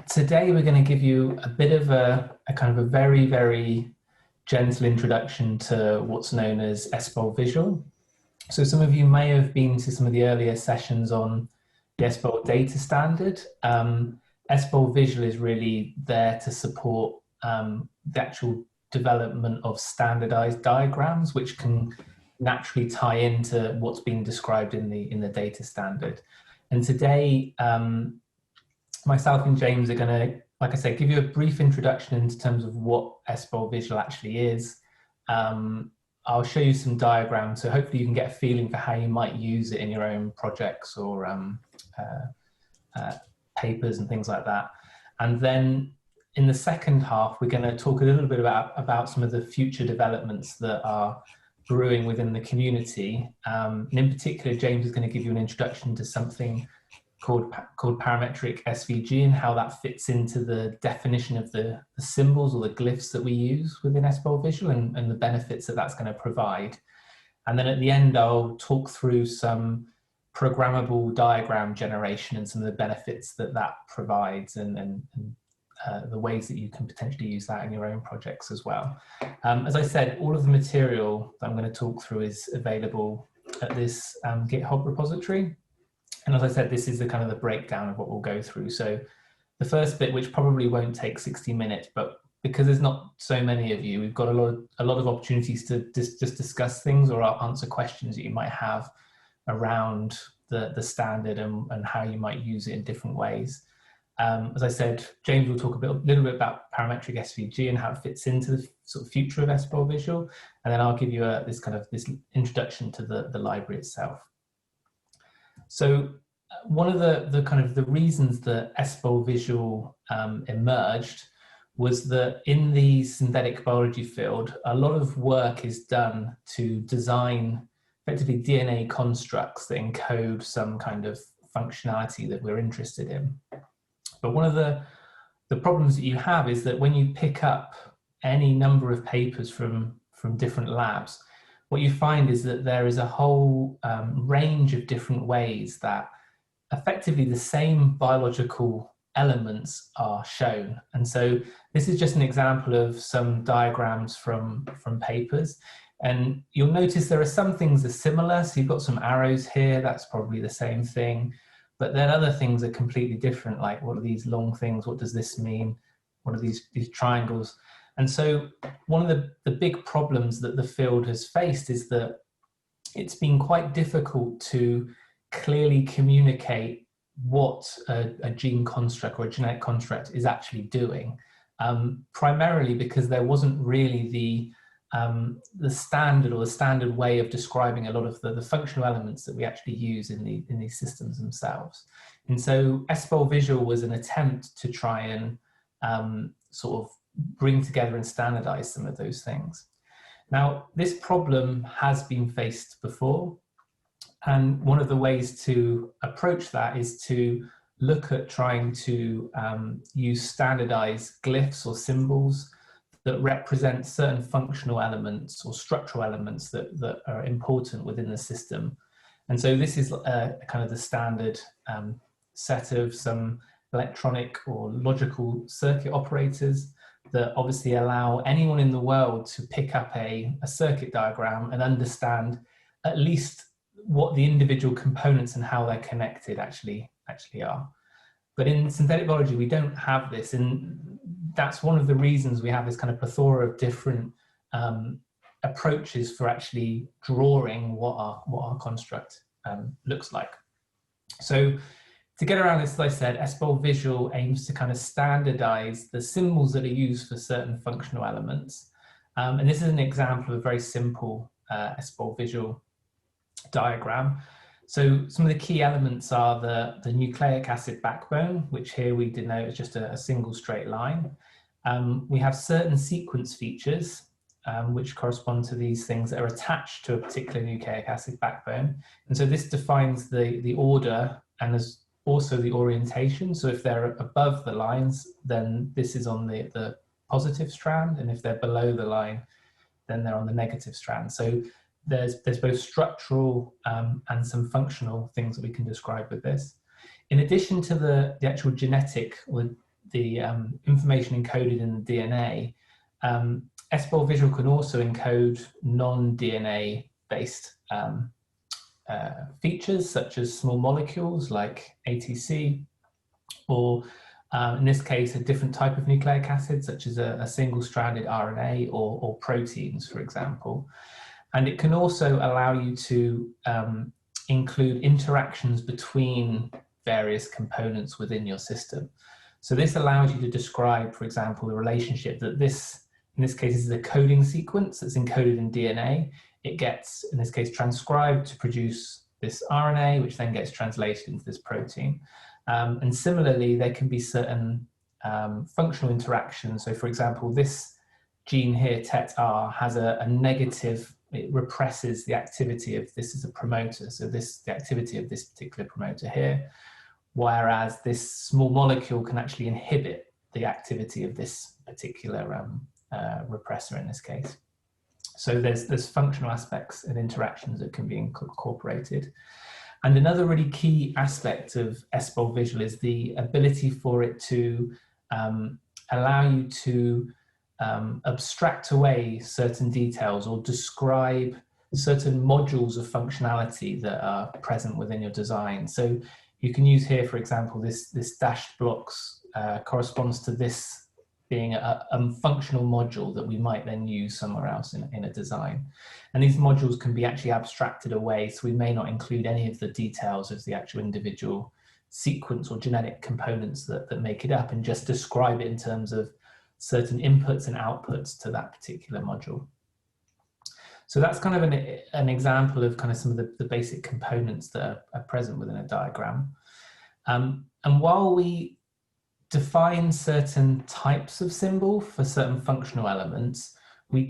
Today we're going to give you a bit of a kind of a very, very gentle introduction to what's known as SBOL Visual. So some of you may have been to some of the earlier sessions on the SBOL data standard. SBOL Visual is really there to support the actual development of standardized diagrams, which can naturally tie into what's being described in the data standard. And today, myself and James are going to, like I said, give you a brief introduction in terms of what SBOL Visual actually is. I'll show you some diagrams, so hopefully you can get a feeling for how you might use it in your own projects or papers and things like that. And then in the second half, we're going to talk a little bit about some of the future developments that are brewing within the community. And in particular, James is going to give you an introduction to something called Parametric Svg and how that fits into the definition of the symbols or the glyphs that we use within SBOL Visual and the benefits that that's going to provide. And then at the end, I'll talk through some programmable diagram generation and some of the benefits that that provides and the ways that you can potentially use that in your own projects as well. As I said, all of the material that I'm going to talk through is available at this GitHub repository. And as I said, this is the kind of the breakdown of what we'll go through. So the first bit, which probably won't take 60 minutes, but because there's not so many of you, we've got a lot of opportunities to just discuss things or answer questions that you might have around the standard and how you might use it in different ways. As I said, James will talk a little bit about Parametric Svg and how it fits into the sort of future of SBOL Visual, and then I'll give you this introduction to the library itself. So one of the reasons that SBOL Visual emerged was that in the synthetic biology field, a lot of work is done to design effectively DNA constructs that encode some kind of functionality that we're interested in. But one of the problems that you have is that when you pick up any number of papers from different labs, what you find is that there is a whole range of different ways that effectively the same biological elements are shown. And so this is just an example of some diagrams from papers. And you'll notice there are some things that are similar. So you've got some arrows here, that's probably the same thing. But then other things are completely different, like what are these long things? What does this mean? What are these triangles? And so one of the big problems that the field has faced is that it's been quite difficult to clearly communicate what a gene construct or a genetic construct is actually doing, primarily because there wasn't really the standard way of describing a lot of the functional elements that we actually use in these systems themselves. And so SBOL Visual was an attempt to try and sort of bring together and standardize some of those things. Now, this problem has been faced before, and one of the ways to approach that is to look at trying to use standardized glyphs or symbols that represent certain functional elements or structural elements that are important within the system. And so this is kind of the standard set of some electronic or logical circuit operators that obviously allow anyone in the world to pick up a circuit diagram and understand at least what the individual components and how they're connected actually are. But in synthetic biology, we don't have this, and that's one of the reasons we have this kind of plethora of different approaches for actually drawing what our construct looks like. So to get around this, as I said, SBOL Visual aims to kind of standardize the symbols that are used for certain functional elements. And this is an example of a very simple SBOL Visual diagram. So some of the key elements are the nucleic acid backbone, which here we denote as just a single straight line. We have certain sequence features, which correspond to these things that are attached to a particular nucleic acid backbone. And so this defines the order and there's also the orientation. So if they're above the lines, then this is on the positive strand, and if they're below the line, then they're on the negative strand. So there's both structural and some functional things that we can describe with this. In addition to the actual genetic or information encoded in the DNA, SBOL Visual can also encode non-DNA based features such as small molecules like ATC, or in this case a different type of nucleic acid such as a single-stranded RNA or proteins, for example. And it can also allow you to include interactions between various components within your system. So this allows you to describe, for example, the relationship that in this case, is a coding sequence that's encoded in DNA. It gets, in this case, transcribed to produce this RNA, which then gets translated into this protein. And similarly, there can be certain functional interactions. So for example, this gene here, TET-R, has a negative, it represses the activity of this as a promoter. So the activity of this particular promoter here, whereas this small molecule can actually inhibit the activity of this particular repressor in this case. So there's functional aspects and interactions that can be incorporated. And another really key aspect of SBOL Visual is the ability for it to allow you to abstract away certain details or describe certain modules of functionality that are present within your design. So you can use here, for example, this dashed blocks corresponds to this being a functional module that we might then use somewhere else in a design. And these modules can be actually abstracted away, so we may not include any of the details of the actual individual sequence or genetic components that make it up, and just describe it in terms of certain inputs and outputs to that particular module. So that's kind of an example of kind of some of the basic components that are present within a diagram. And while we define certain types of symbol for certain functional elements, we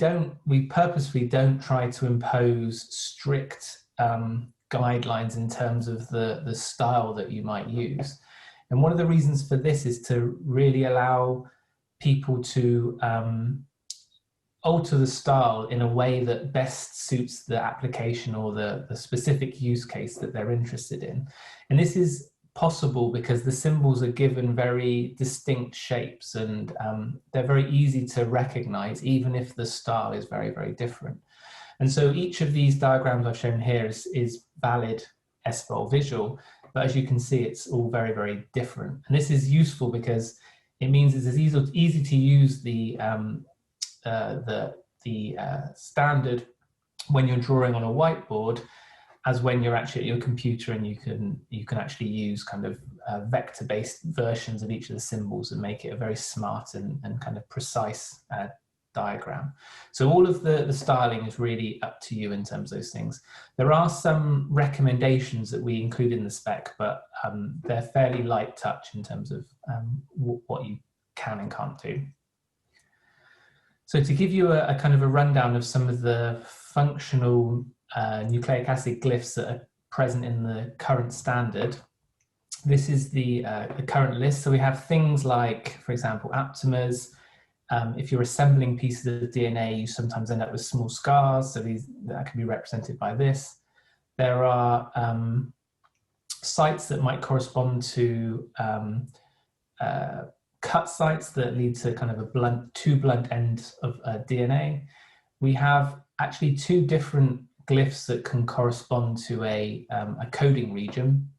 purposefully don't try to impose strict guidelines in terms of the style that you might use. And one of the reasons for this is to really allow people to alter the style in a way that best suits the application or the specific use case that they're interested in. And this is possible because the symbols are given very distinct shapes, and they're very easy to recognize even if the style is very, very different. And so each of these diagrams I've shown here is valid SBOL Visual, but as you can see, it's all very, very different. And this is useful because it means it's as easy to use the standard when you're drawing on a whiteboard as when you're actually at your computer, and you can actually use kind of vector-based versions of each of the symbols and make it a very smart and kind of precise diagram. So all of the styling is really up to you in terms of those things. There are some recommendations that we include in the spec, but they're fairly light touch in terms of what you can and can't do. So to give you a kind of a rundown of some of the functional nucleic acid glyphs that are present in the current standard, this is the current list. So we have things like, for example, aptamers. If you're assembling pieces of DNA, you sometimes end up with small scars, so that can be represented by this. There are sites that might correspond to cut sites that lead to kind of two blunt ends of DNA. We have actually two different glyphs that can correspond to a coding region.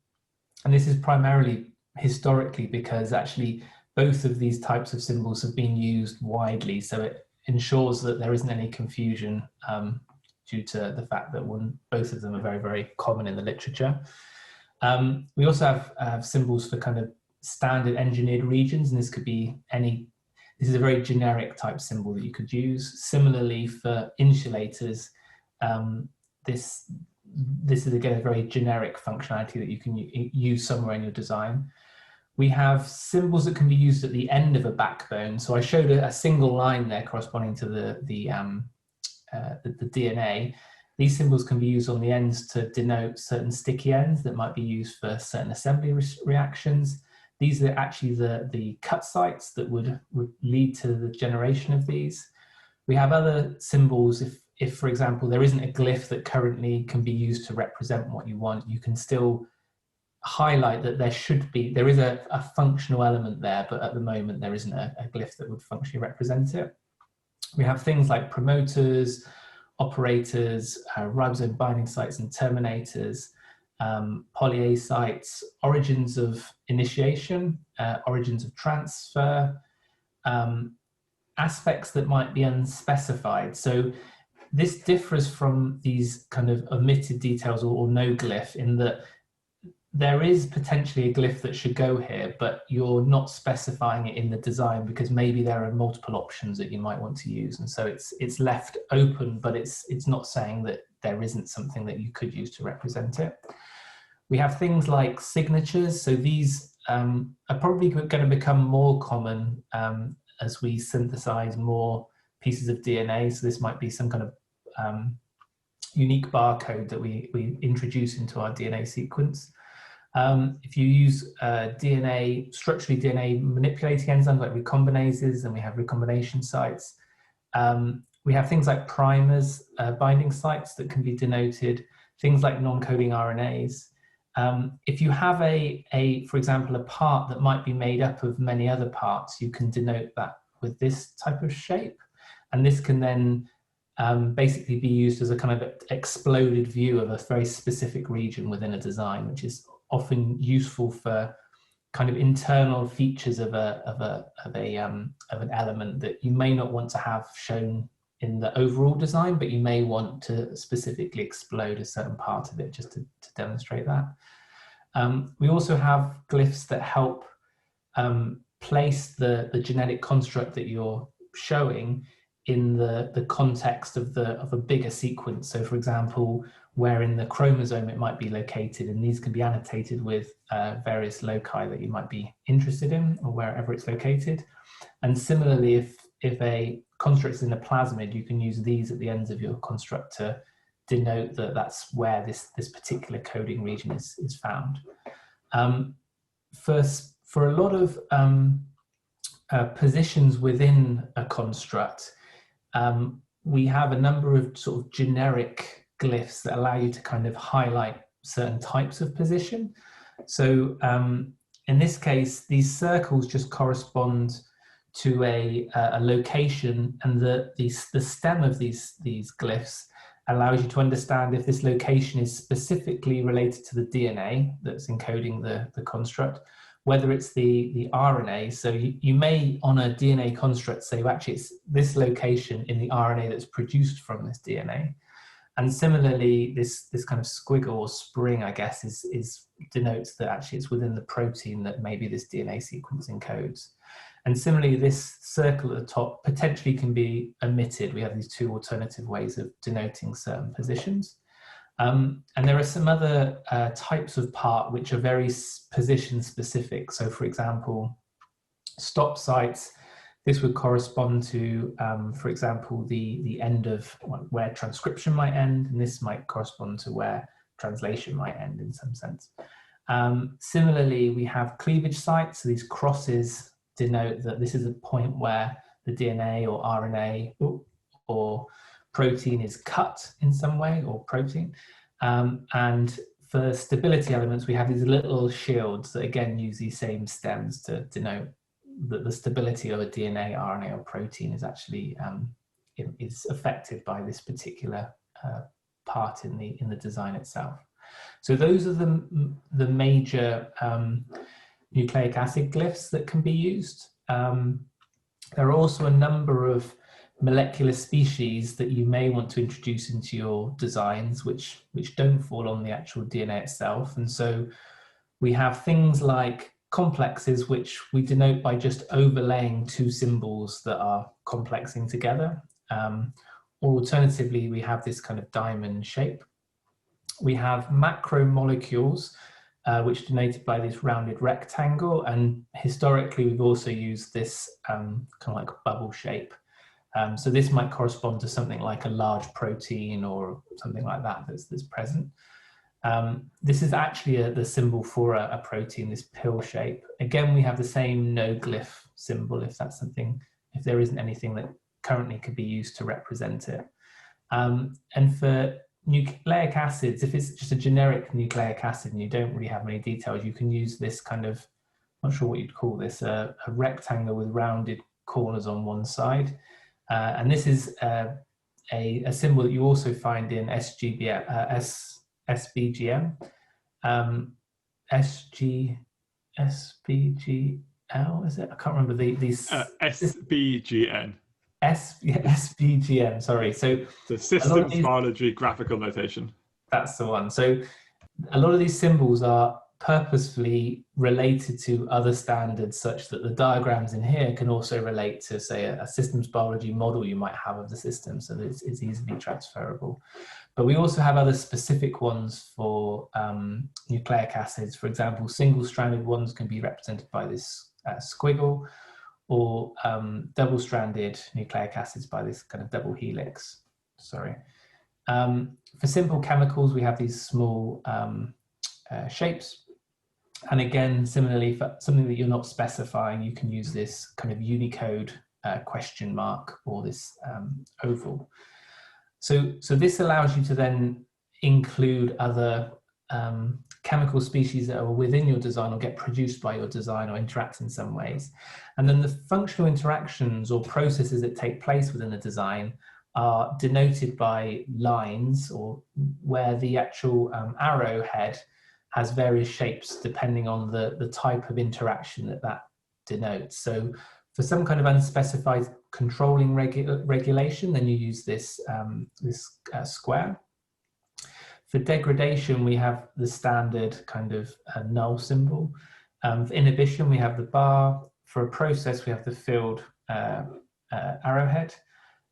And this is primarily historically because actually both of these types of symbols have been used widely. So it ensures that there isn't any confusion due to the fact that both of them are very, very common in the literature. We also have symbols for kind of standard engineered regions, and this could be this is a very generic type symbol that you could use. Similarly for insulators, this is again a very generic functionality that you can use somewhere in your design. We have symbols that can be used at the end of a backbone. So I showed a single line there corresponding to the DNA. These symbols can be used on the ends to denote certain sticky ends that might be used for certain assembly reactions. These are actually the cut sites that would lead to the generation of these. We have other symbols. If, for example, there isn't a glyph that currently can be used to represent what you want, you can still highlight that there is a functional element there, but at the moment there isn't a glyph that would functionally represent it. We have things like promoters, operators, ribosome binding sites and terminators, poly-A sites, origins of initiation, origins of transfer, aspects that might be unspecified. So this differs from these kind of omitted details or no glyph in that there is potentially a glyph that should go here, but you're not specifying it in the design because maybe there are multiple options that you might want to use. And so it's left open, but it's not saying that there isn't something that you could use to represent it. We have things like signatures. So these are probably going to become more common as we synthesize more pieces of DNA. So this might be some kind of unique barcode that we introduce into our DNA sequence. If you use structurally DNA manipulating enzymes like recombinases, and we have recombination sites. We have things like primers, binding sites that can be denoted, things like non-coding RNAs. If you have for example, a part that might be made up of many other parts, you can denote that with this type of shape. And this can then basically be used as a kind of exploded view of a very specific region within a design, which is often useful for kind of internal features of an element that you may not want to have shown in the overall design, but you may want to specifically explode a certain part of it just to demonstrate that. We also have glyphs that help place the genetic construct that you're showing in the context of a bigger sequence. So for example, where in the chromosome it might be located, and these can be annotated with various loci that you might be interested in or wherever it's located. And similarly, if a construct is in a plasmid, you can use these at the ends of your construct to denote that that's where this particular coding region is found. For a lot of positions within a construct, we have a number of sort of generic glyphs that allow you to kind of highlight certain types of position. So in this case, these circles just correspond to a location, and the stem of these glyphs allows you to understand if this location is specifically related to the DNA that's encoding the construct, whether it's the RNA. So you may, on a DNA construct, say, well, actually, it's this location in the RNA that's produced from this DNA. And similarly, this kind of squiggle or spring, I guess, denotes that actually it's within the protein that maybe this DNA sequence encodes. And similarly, this circle at the top potentially can be omitted. We have these two alternative ways of denoting certain positions. And there are some other types of part which are very position specific. So for example, stop sites, this would correspond to, for example, the end of where transcription might end, and this might correspond to where translation might end in some sense. Similarly, we have cleavage sites. So these crosses denote that this is a point where the DNA or RNA or protein is cut in some way, or protein. And for stability elements, we have these little shields that again use these same stems to denote that the stability of a DNA, RNA, or protein is actually is affected by this particular part in the design itself. So those are the major nucleic acid glyphs that can be used. There are also a number of molecular species that you may want to introduce into your designs which don't fall on the actual DNA itself. And so we have things like complexes, which we denote by just overlaying two symbols that are complexing together. Or alternatively, we have this kind of diamond shape. We have macromolecules, which are denoted by this rounded rectangle. And historically, we've also used this kind of like bubble shape. So this might correspond to something like a large protein or something like that that's present. This is actually the symbol for a protein, this pill shape. Again, we have the same no glyph symbol if there isn't anything that currently could be used to represent it. And for nucleic acids, if it's just a generic nucleic acid and you don't really have many details, you can use this kind of, not sure what you'd call this, a rectangle with rounded corners on one side. And this is a symbol that you also find in SBGM. SBGL, is it? I can't remember these. SBGN. SBGM, sorry. So the systems biology graphical notation. That's the one. So a lot of these symbols are purposefully related to other standards, such that the diagrams in here can also relate to, say, a systems biology model you might have of the system, so that it's easily transferable. But we also have other specific ones for nucleic acids. For example, single-stranded ones can be represented by this squiggle, or double-stranded nucleic acids by this kind of double helix. Sorry. For simple chemicals, we have these small shapes. And again, similarly, for something that you're not specifying, you can use this kind of Unicode question mark, or this oval. So this allows you to then include other chemical species that are within your design or get produced by your design or interact in some ways. And then the functional interactions or processes that take place within the design are denoted by lines, or where the actual arrowhead has various shapes depending on the type of interaction that denotes. So for some kind of unspecified controlling regulation, then you use this, square. For degradation, we have the standard kind of null symbol. For inhibition, we have the bar. For a process, we have the filled arrowhead.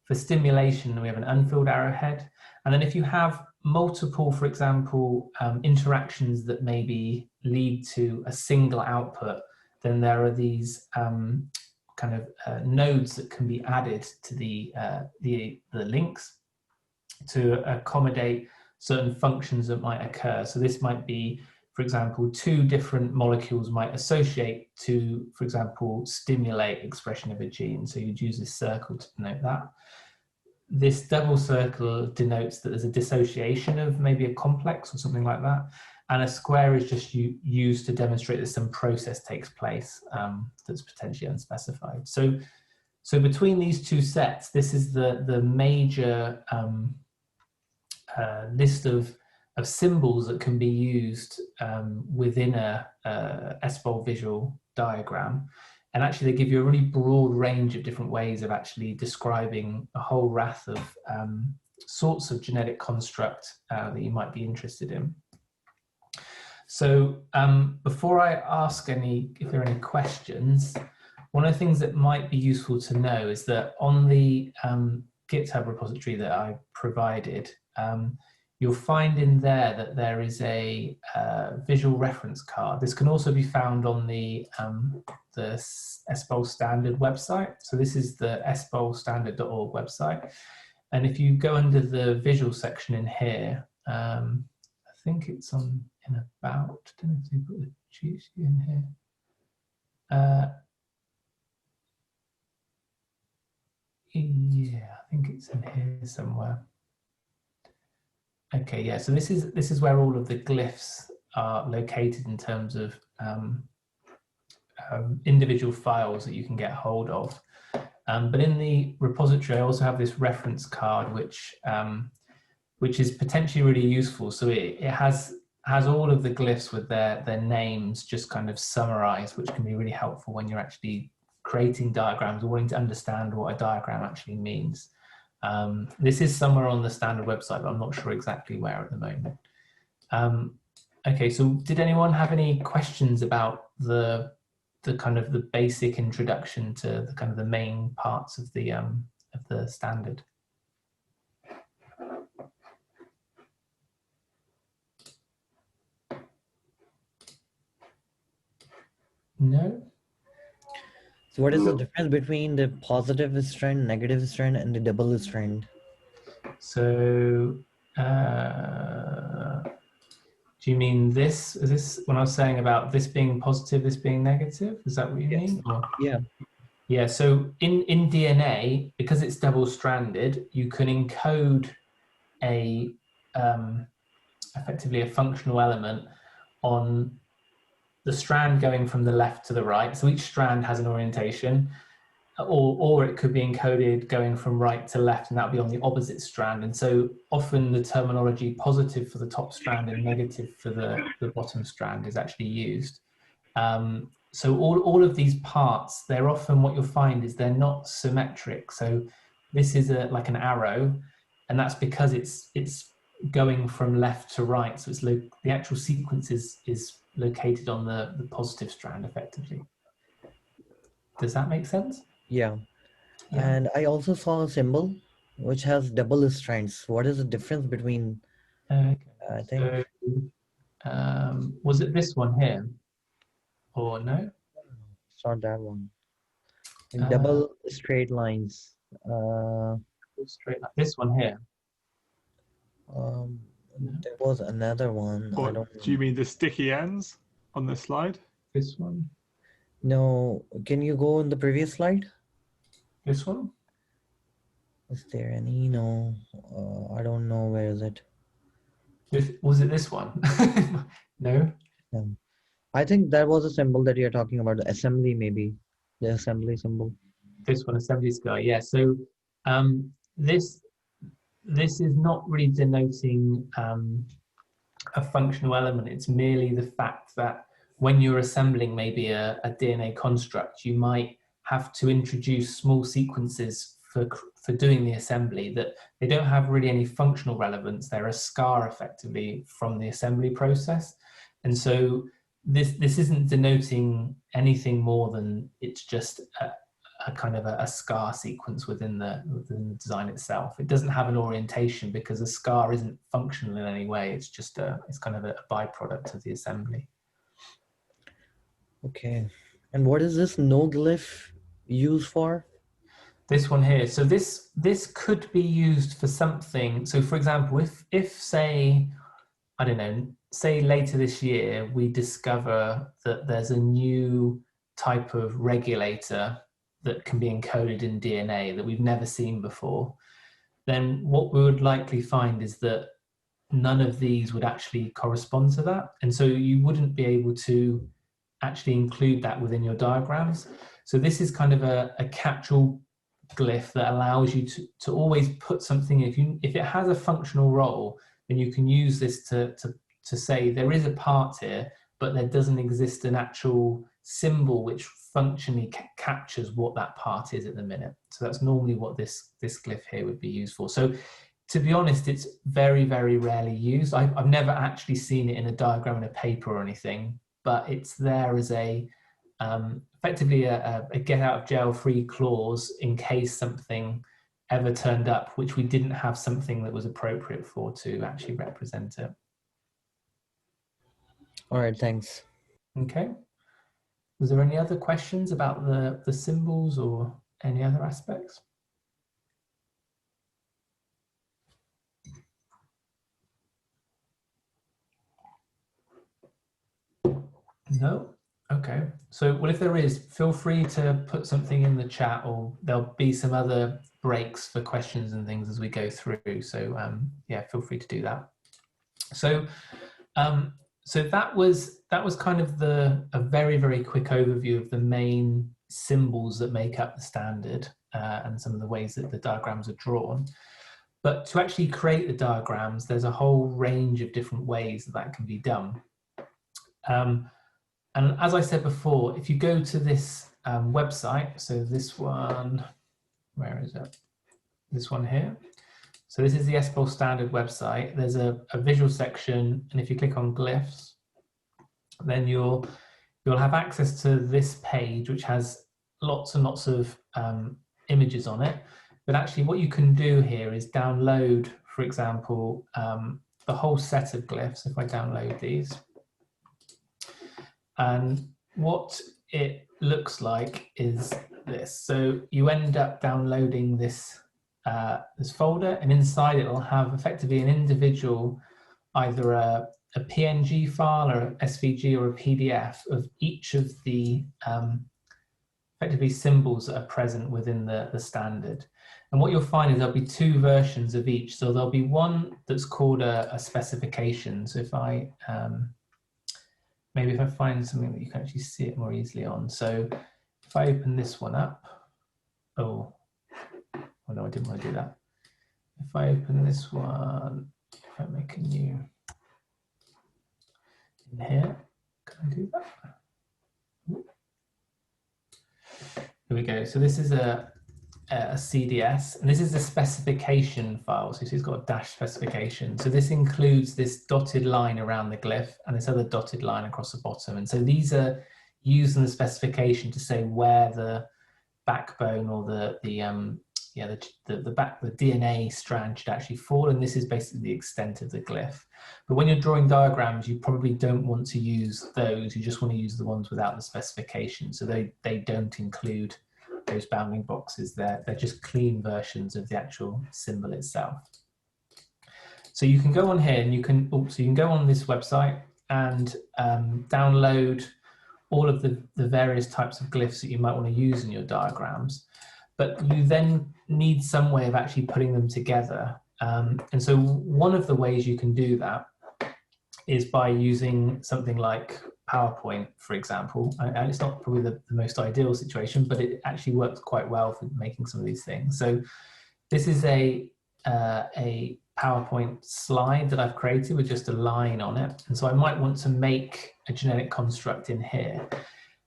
For stimulation, we have an unfilled arrowhead. And then if you have multiple, for example, interactions that maybe lead to a single output, then there are these kind of nodes that can be added to the links to accommodate certain functions that might occur. So this might be, for example, two different molecules might associate to, for example, stimulate expression of a gene. So you'd use this circle to denote that. This double circle denotes that there's a dissociation of maybe a complex or something like that. And a square is just used to demonstrate that some process takes place that's potentially unspecified. So between these two sets, this is the major list of symbols that can be used within a SBOL Visual diagram. And actually they give you a really broad range of different ways of actually describing a whole raft of sorts of genetic construct that you might be interested in. So before I ask if there are any questions, one of the things that might be useful to know is that on the GitHub repository that I provided, you'll find in there that there is a visual reference card. This can also be found on the SBOL Standard website. So this is the sbolstandard.org website. And if you go under the visual section in here, I think it's in about, I don't know if they put the cheat sheet in here. Yeah, I think it's in here somewhere. Okay, yeah, so this is where all of the glyphs are located in terms of individual files that you can get hold of. But in the repository, I also have this reference card, which is potentially really useful. So it has all of the glyphs with their names just kind of summarized, which can be really helpful when you're actually creating diagrams or wanting to understand what a diagram actually means. This is somewhere on the standard website, but I'm not sure exactly where at the moment. Okay, so did anyone have any questions about the kind of the basic introduction to the kind of the main parts of the standard? No? So what is the difference between the positive strand, negative strand, and the double strand? So do you mean this? Is this when I was saying about this being positive, this being negative? Is that what you mean? Or? Yeah. Yeah, so in DNA, because it's double-stranded, you can encode a effectively a functional element on the strand going from the left to the right. So each strand has an orientation, or it could be encoded going from right to left, and that would be on the opposite strand. And so often the terminology positive for the top strand and negative for the bottom strand is actually used. So all of these parts, they're often, what you'll find is they're not symmetric. So this is like an arrow, and that's because it's going from left to right. So it's the actual sequence is located on the positive strand effectively. Does that make sense? Yeah. And I also saw a symbol which has double strands. What is the difference between, Okay. I think... So, was it this one here? Or no? It's not that one. Double straight lines. Straight like this one here. There was another one. Or I don't know. do you mean the sticky ends on this slide? This one? No. Can you go on the previous slide? This one? Is there any? No. I don't know. Where is it? Was it this one? No? No. I think that was a symbol that you're talking about. The assembly, maybe. The assembly symbol. This one, assembly sky. Yeah. So this is not really denoting a functional element. It's merely the fact that when you're assembling maybe a DNA construct, you might have to introduce small sequences for doing the assembly that they don't have really any functional relevance. They're a scar effectively from the assembly process. And so this isn't denoting anything more than it's just a kind of a scar sequence within the design itself. It doesn't have an orientation because a scar isn't functional in any way. It's just it's kind of a byproduct of the assembly. Okay. And what is this no glyph used for? This one here. So this could be used for something. So for example, if say, I don't know, say later this year, we discover that there's a new type of regulator that can be encoded in DNA that we've never seen before, then what we would likely find is that none of these would actually correspond to that. And so you wouldn't be able to actually include that within your diagrams. So this is kind of a catch-all glyph that allows you to always put something, if it has a functional role, then you can use this to say there is a part here, but there doesn't exist an actual symbol which functionally captures what that part is at the minute. So that's normally what this glyph here would be used for. So to be honest, it's very, very rarely used. I've never actually seen it in a diagram in a paper or anything, but it's there as a effectively a get out of jail free clause in case something ever turned up which we didn't have something that was appropriate for to actually represent it. All right, thanks. Okay. Was there any other questions about the symbols or any other aspects? No? Okay. So, well, if there is, feel free to put something in the chat, or there'll be some other breaks for questions and things as we go through. So, yeah, feel free to do that. So, so that was kind of a very, very quick overview of the main symbols that make up the standard and some of the ways that the diagrams are drawn. But to actually create the diagrams, there's a whole range of different ways that can be done. And as I said before, if you go to this website, so this one, where is it? This one here. So this is the SBOL standard website. There's a visual section, and if you click on glyphs, then you'll have access to this page, which has lots and lots of images on it. But actually what you can do here is download, for example, the whole set of glyphs, if I download these. And what it looks like is this. So you end up downloading this this folder, and inside it will have effectively an individual, either a PNG file or a SVG or a PDF of each of the effectively symbols that are present within the standard. And what you'll find is there'll be two versions of each. So there'll be one that's called a specification. So if I, maybe if I find something that you can actually see it more easily on. So if I open this one up, oh no, I didn't want to do that. If I open this one, if I make a new in here, can I do that? Here we go. So this is a CDS, and this is the specification file. So it's got a dash specification. So this includes this dotted line around the glyph and this other dotted line across the bottom. And so these are used in the specification to say where the backbone or the DNA strand should actually fall, and this is basically the extent of the glyph. But when you're drawing diagrams, you probably don't want to use those. You just want to use the ones without the specification. So they don't include those bounding boxes. They're just clean versions of the actual symbol itself. So you can go on here and you can go on this website and download all of the various types of glyphs that you might want to use in your diagrams. But you then need some way of actually putting them together. And so one of the ways you can do that is by using something like PowerPoint, for example. And it's not probably the most ideal situation, but it actually works quite well for making some of these things. So this is a PowerPoint slide that I've created with just a line on it. And so I might want to make a genetic construct in here.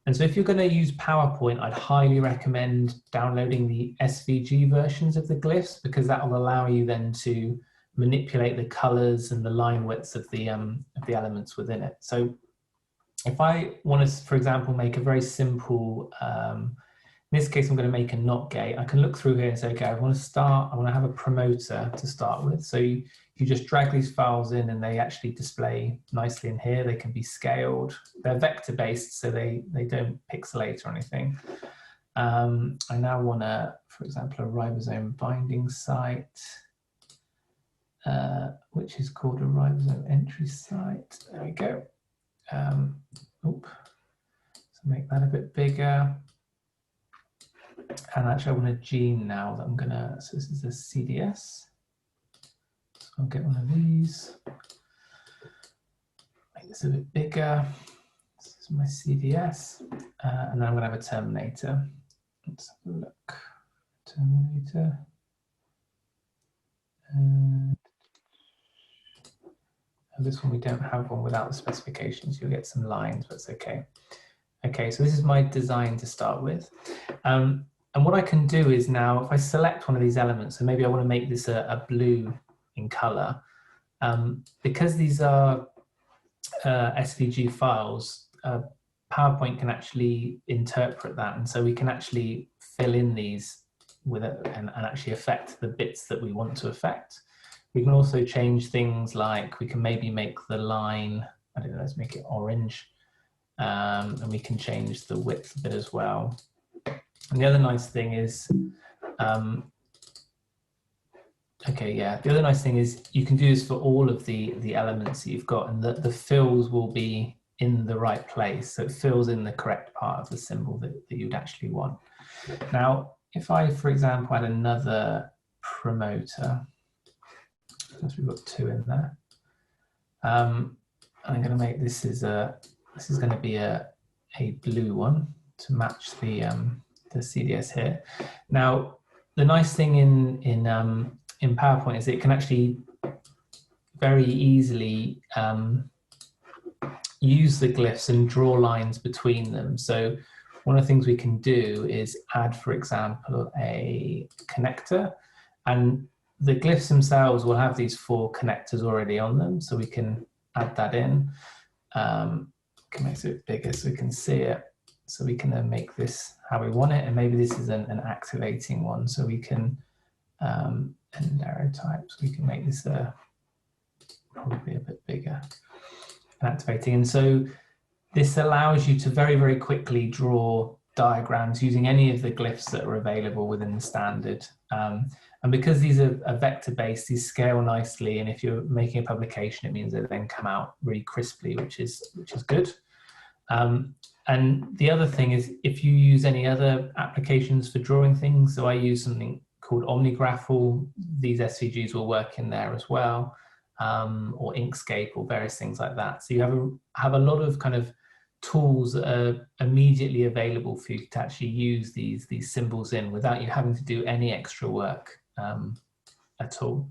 And so if you're going to use PowerPoint, I'd highly recommend downloading the SVG versions of the glyphs, because that will allow you then to manipulate the colors and the line widths of the elements within it. So if I want to, for example, make a very simple, in this case, I'm going to make a NOT gate. I can look through here and say, okay, I want to have a promoter to start with. So you just drag these files in and they actually display nicely in here. They can be scaled. They're vector based, so they don't pixelate or anything. I now want for example, a ribosome binding site, which is called a ribosome entry site. There we go. So make that a bit bigger. And actually I want a gene now that I'm gonna, so this is a CDS. So I'll get one of these, make this a bit bigger. This is my CDS. And then I'm gonna have a terminator. Let's have a look, terminator. And this one we don't have one without the specifications. You'll get some lines, but it's okay. Okay, so this is my design to start with. And what I can do is now, if I select one of these elements, so maybe I want to make this a blue in color, because these are SVG files, PowerPoint can actually interpret that. And so we can actually fill in these with it and actually affect the bits that we want to affect. We can also change things like, we can maybe make the line, I don't know, let's make it orange. And we can change the width a bit as well. And the other nice thing is, the other nice thing is you can do this for all of the elements that you've got, and the fills will be in the right place. So it fills in the correct part of the symbol that you'd actually want. Now, if I, for example, add another promoter, because we've got two in there, I'm going to make this this is going to be a blue one to match the CDS here. Now, the nice thing in PowerPoint is it can actually very easily use the glyphs and draw lines between them. So one of the things we can do is add, for example, a connector, and the glyphs themselves will have these 4 connectors already on them, so we can add that in. Can make it a bit bigger so we can see it. So we can then make this how we want it, and maybe this is an activating one, so we can and arrow types. We can make this probably a bit bigger, activating. And so this allows you to very, very quickly draw diagrams using any of the glyphs that are available within the standard. And because these are vector based, these scale nicely, and if you're making a publication, it means they then come out really crisply, which is good. And the other thing is, if you use any other applications for drawing things, so I use something called OmniGraffle, these SVGs will work in there as well, or Inkscape or various things like that. So you have a lot of kind of tools that are immediately available for you to actually use these symbols in without you having to do any extra work at all.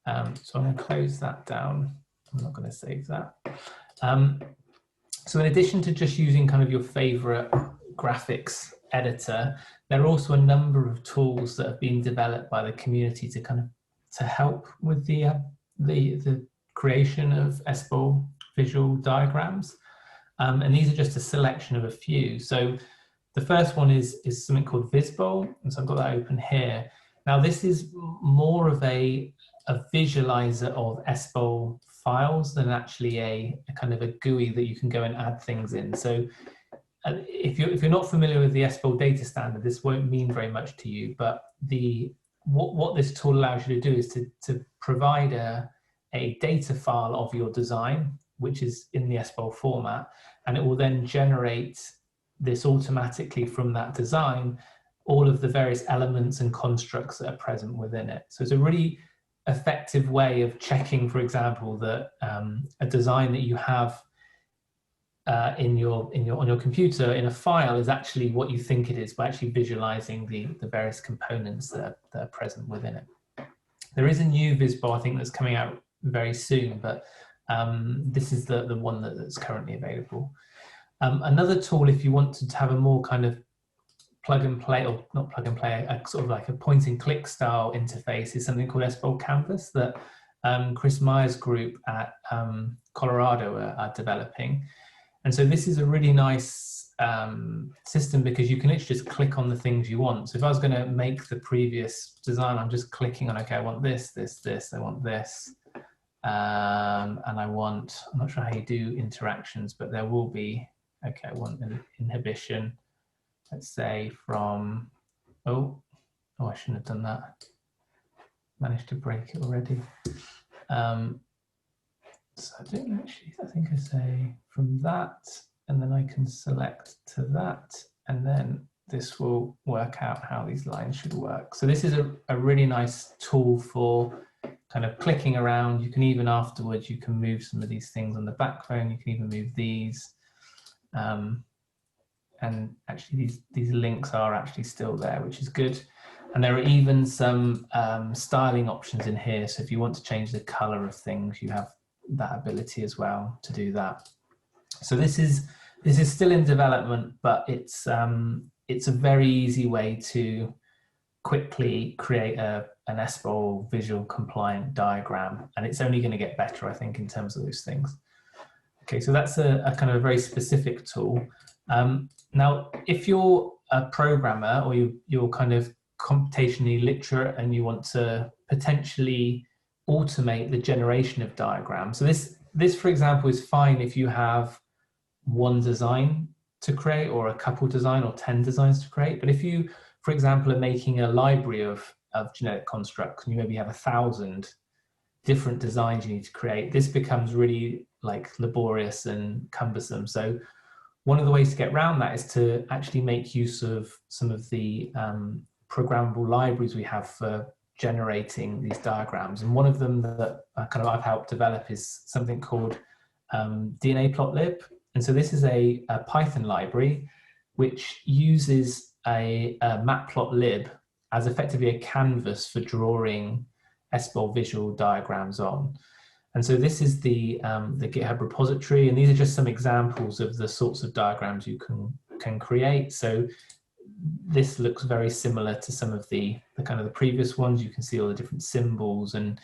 So I'm going to close that down. I'm not going to save that. So in addition to just using kind of your favorite graphics editor, there are also a number of tools that have been developed by the community to kind of help with the creation of SBOL visual diagrams. And these are just a selection of a few. So the first one is something called SBOL, and so I've got that open here. Now this is more of a visualizer of SBOL files than actually a kind of a GUI that you can go and add things in. So if you're not familiar with the SBOL data standard, this won't mean very much to you, but what this tool allows you to do is to provide a data file of your design, which is in the SBOL format, and it will then generate this automatically from that design, all of the various elements and constructs that are present within it. So it's a really effective way of checking, for example, that a design that you have on your computer in a file is actually what you think it is, by actually visualizing the various components that are present within it. There is a new VisBol, I think, that's coming out very soon, but this is the one that's currently available. Another tool, if you want to have a more kind of plug and play, or not plug and play, a sort of like a point and click style interface, is something called SBOL Canvas that Chris Meyer's group at Colorado are developing. And so this is a really nice system because you can literally just click on the things you want. So if I was going to make the previous design, I'm just clicking on, okay, I want this, this, this, I want this. And I want, I'm not sure how you do interactions, but there will be, okay, I want an inhibition, let's say from, oh, I shouldn't have done that. Managed to break it already. So I don't actually, I think I say from that, and then I can select to that, and then this will work out how these lines should work. So this is a really nice tool for kind of clicking around. You can even afterwards, you can move some of these things on the backbone. You can even move these. And actually these links are actually still there, which is good. And there are even some styling options in here. So if you want to change the color of things, you have that ability as well to do that. So this is still in development, but it's a very easy way to quickly create an SBOL visual compliant diagram, and it's only going to get better, I think, in terms of those things. Okay, so that's a kind of a very specific tool. Now, if you're a programmer or you're kind of computationally literate and you want to potentially automate the generation of diagrams, so this, for example, is fine if you have one design to create or a couple design or 10 designs to create. But if you, for example, are making a library of genetic constructs and you maybe have 1,000 different designs you need to create, this becomes really like laborious and cumbersome. So one of the ways to get around that is to actually make use of some of the programmable libraries we have for generating these diagrams. And one of them that I've helped develop is something called Dnaplotlip. And so this is a Python library which uses a Matplotlib as effectively a canvas for drawing SBOL visual diagrams on. And so this is the GitHub repository, and these are just some examples of the sorts of diagrams you can create. So this looks very similar to some of the kind of the previous ones. You can see all the different symbols, and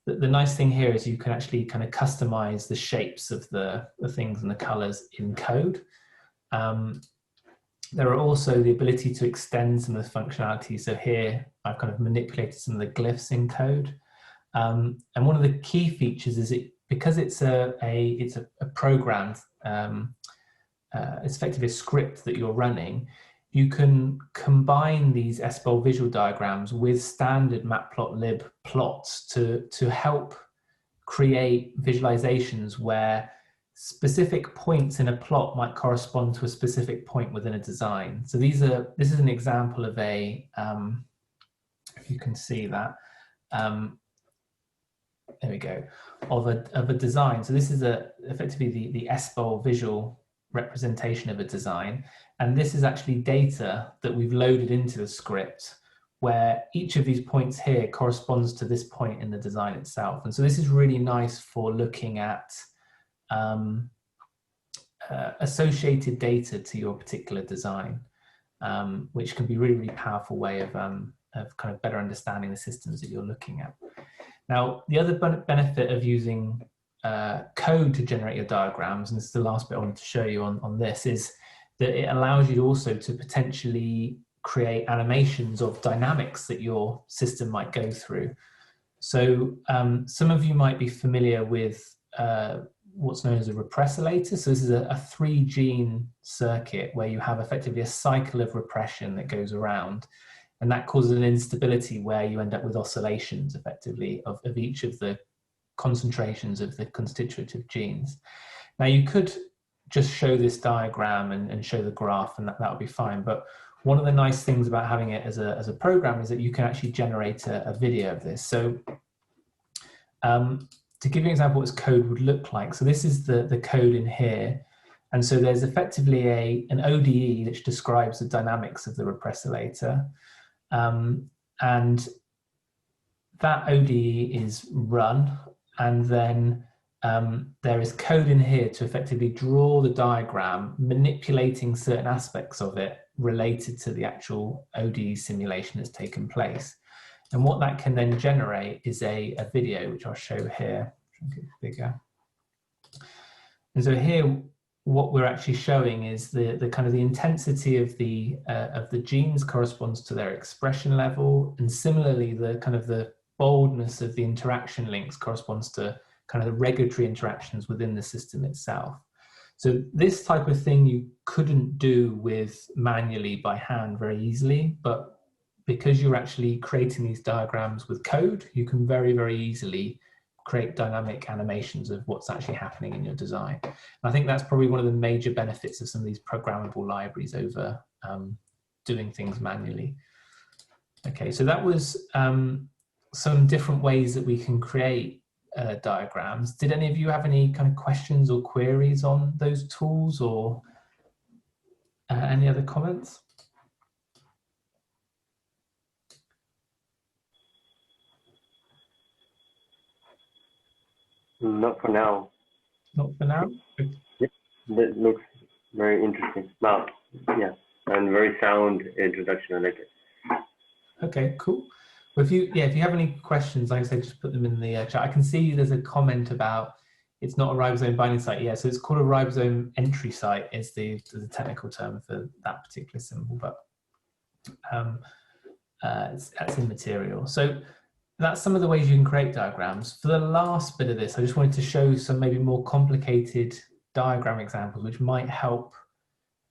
the nice thing here is you can actually kind of customize the shapes of the things and the colors in code. There are also the ability to extend some of the functionality. So here I've kind of manipulated some of the glyphs in code. And one of the key features is because it's a program, it's effectively a script that you're running, you can combine these SBOL visual diagrams with standard Matplotlib plots to help create visualizations where specific points in a plot might correspond to a specific point within a design. So this is an example of a, if you can see that, there we go, of a design. So this is effectively the SBOL Visual representation of a design. And this is actually data that we've loaded into the script, where each of these points here corresponds to this point in the design itself. And so this is really nice for looking at associated data to your particular design, which can be a really, really powerful way of kind of better understanding the systems that you're looking at. Now, the other benefit of using code to generate your diagrams, and this is the last bit I wanted to show you on this, is that it allows you also to potentially create animations of dynamics that your system might go through. So some of you might be familiar with what's known as a repressilator. So this is a 3-gene circuit where you have effectively a cycle of repression that goes around, and that causes an instability where you end up with oscillations effectively of each of the concentrations of the constitutive genes. Now you could just show this diagram and show the graph, and that would be fine, but one of the nice things about having it as a program is that you can actually generate a video of this. So to give you an example of what this code would look like, so this is the code in here. And so there's effectively an ODE which describes the dynamics of the repressilator. And that ODE is run, and then there is code in here to effectively draw the diagram, manipulating certain aspects of it related to the actual ODE simulation that's taken place. And what that can then generate is a video, which I'll show here. Make it bigger. And so here, what we're actually showing is the kind of the intensity of the genes corresponds to their expression level, and similarly the kind of the boldness of the interaction links corresponds to kind of the regulatory interactions within the system itself. So this type of thing you couldn't do with manually by hand very easily, but because you're actually creating these diagrams with code, you can very, very easily create dynamic animations of what's actually happening in your design. And I think that's probably one of the major benefits of some of these programmable libraries over doing things manually. Okay, so that was some different ways that we can create diagrams. Did any of you have any kind of questions or queries on those tools, or any other comments? Not for now. Not for now? Yeah, that looks very interesting. Wow, yeah, and very sound introduction. I like it. Okay, cool. Well, if you have any questions, like I said, just put them in the chat. I can see there's a comment about it's not a ribosome binding site. Yeah, so it's called a ribosome entry site is the technical term for that particular symbol, but that's immaterial. So that's some of the ways you can create diagrams. For the last bit of this, I just wanted to show some maybe more complicated diagram examples, which might help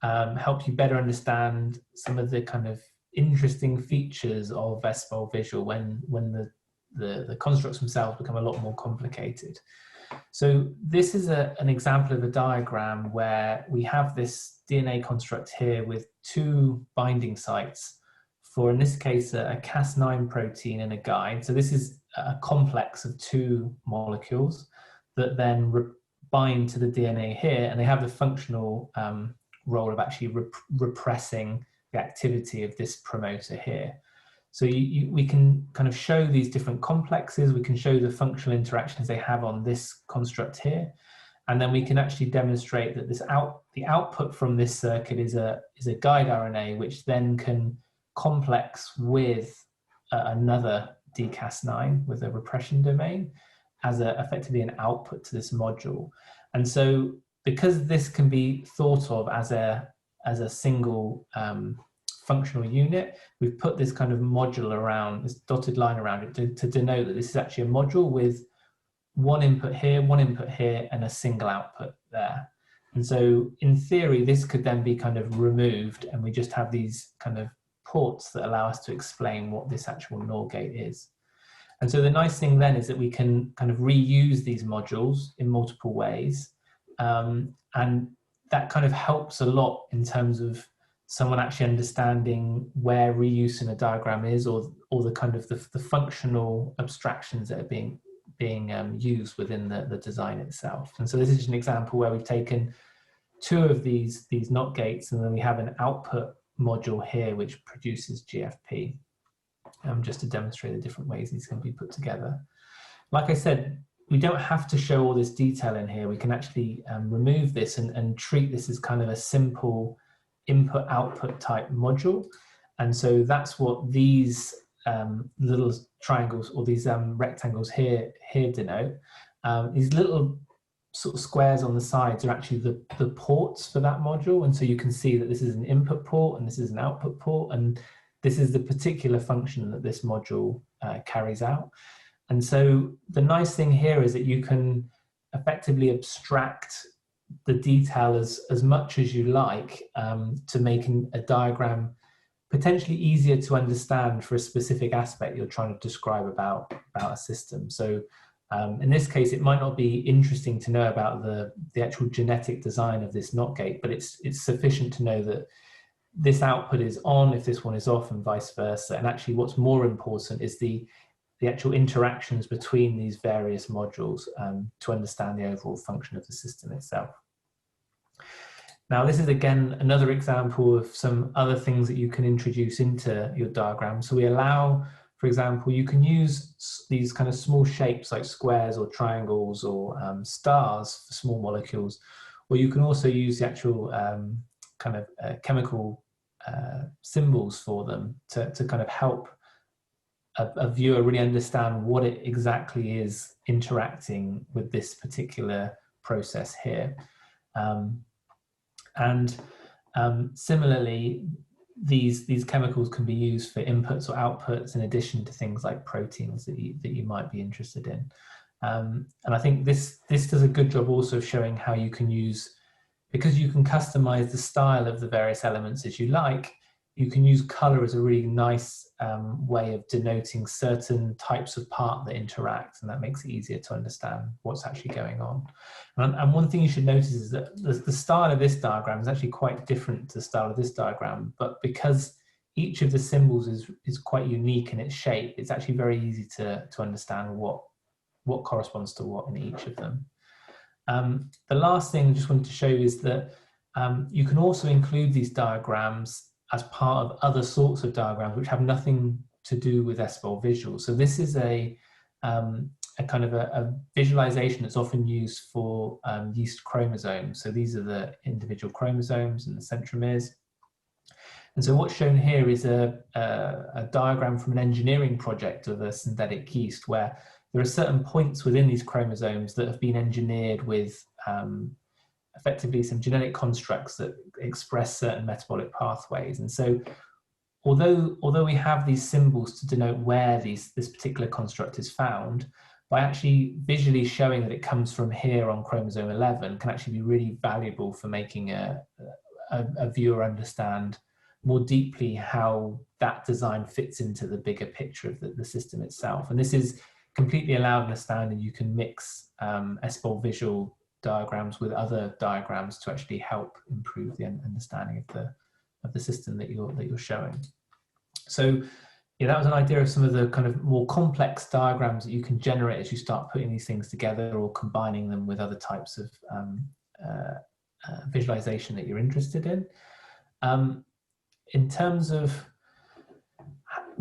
you better understand some of the kind of interesting features of SBOL Visual when the constructs themselves become a lot more complicated. So this is an example of a diagram where we have this DNA construct here with 2 binding sites for, in this case, a Cas9 protein and a guide. So this is a complex of 2 molecules that then bind to the DNA here, and they have the functional role of actually repressing the activity of this promoter here. So we can kind of show these different complexes, we can show the functional interactions they have on this construct here, and then we can actually demonstrate that the output from this circuit is a guide RNA, which then can complex with another dCas9 with a repression domain as effectively an output to this module. And so because this can be thought of as a single functional unit, we've put this kind of module around, this dotted line around it to denote that this is actually a module with 1 input here, 1 input here, and a single output there. And so in theory, this could then be kind of removed, and we just have these kind of ports that allow us to explain what this actual NOR gate is. And so the nice thing then is that we can kind of reuse these modules in multiple ways. and that kind of helps a lot in terms of someone actually understanding where reuse in a diagram is, or the kind of the functional abstractions that are being used within the design itself. And so this is just an example where we've taken two of these NOT gates, and then we have an output module here which produces GFP, just to demonstrate the different ways these can be put together. Like I said, we don't have to show all this detail in here. We can actually remove this and treat this as kind of a simple input-output type module. And so that's what these little triangles, or these rectangles here denote. These little sort of squares on the sides are actually the ports for that module. And so you can see that this is an input port and this is an output port, and this is the particular function that this module carries out. And so the nice thing here is that you can effectively abstract the detail as much as you like to make a diagram potentially easier to understand for a specific aspect you're trying to describe about a system. So in this case, it might not be interesting to know about the actual genetic design of this NOT gate, but it's sufficient to know that this output is on if this one is off, and vice versa. And actually what's more important is the actual interactions between these various modules to understand the overall function of the system itself. Now, this is again another example of some other things that you can introduce into your diagram. So we allow, for example, you can use these kind of small shapes like squares or triangles or stars for small molecules, or you can also use the actual kind of chemical symbols for them to kind of help a viewer really understand what it exactly is interacting with this particular process here. Similarly, these chemicals can be used for inputs or outputs in addition to things like proteins that you might be interested in. And I think this does a good job also of showing how you can use, because you can customize the style of the various elements as you like, you can use color as a really nice way of denoting certain types of part that interact, and that makes it easier to understand what's actually going on. And one thing you should notice is that the style of this diagram is actually quite different to the style of this diagram, but because each of the symbols is quite unique in its shape, it's actually very easy to understand what corresponds to what in each of them. The last thing I just wanted to show you is that you can also include these diagrams as part of other sorts of diagrams which have nothing to do with SBOL Visual. So this is a kind of a visualization that's often used for yeast chromosomes. So these are the individual chromosomes and the centromeres. And so what's shown here is a diagram from an engineering project of a synthetic yeast, where there are certain points within these chromosomes that have been engineered with effectively some genetic constructs that express certain metabolic pathways. And so although we have these symbols to denote where this particular construct is found, by actually visually showing that it comes from here on chromosome 11 can actually be really valuable for making a viewer understand more deeply how that design fits into the bigger picture of the system itself. And this is completely allowed in a standard. You can mix SBOL Visual diagrams with other diagrams to actually help improve the understanding of the system that you're showing. So yeah, that was an idea of some of the kind of more complex diagrams that you can generate as you start putting these things together or combining them with other types of visualization that you're interested in. In terms of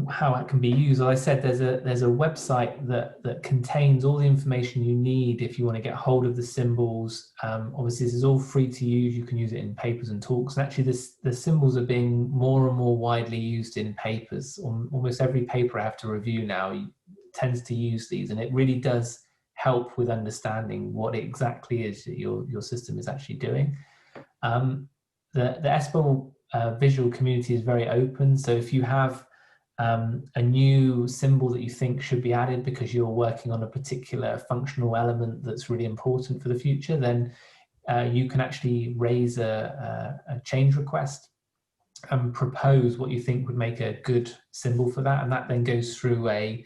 how it can be used, as I said, there's a website that contains all the information you need if you want to get hold of the symbols. Obviously, this is all free to use. You can use it in papers and talks. And actually, the symbols are being more and more widely used in papers. Almost every paper I have to review now tends to use these, and it really does help with understanding what it exactly is that your system is actually doing. The SBOL Visual community is very open, so if you have a new symbol that you think should be added because you're working on a particular functional element that's really important for the future, then you can actually raise a change request and propose what you think would make a good symbol for that, and that then goes through a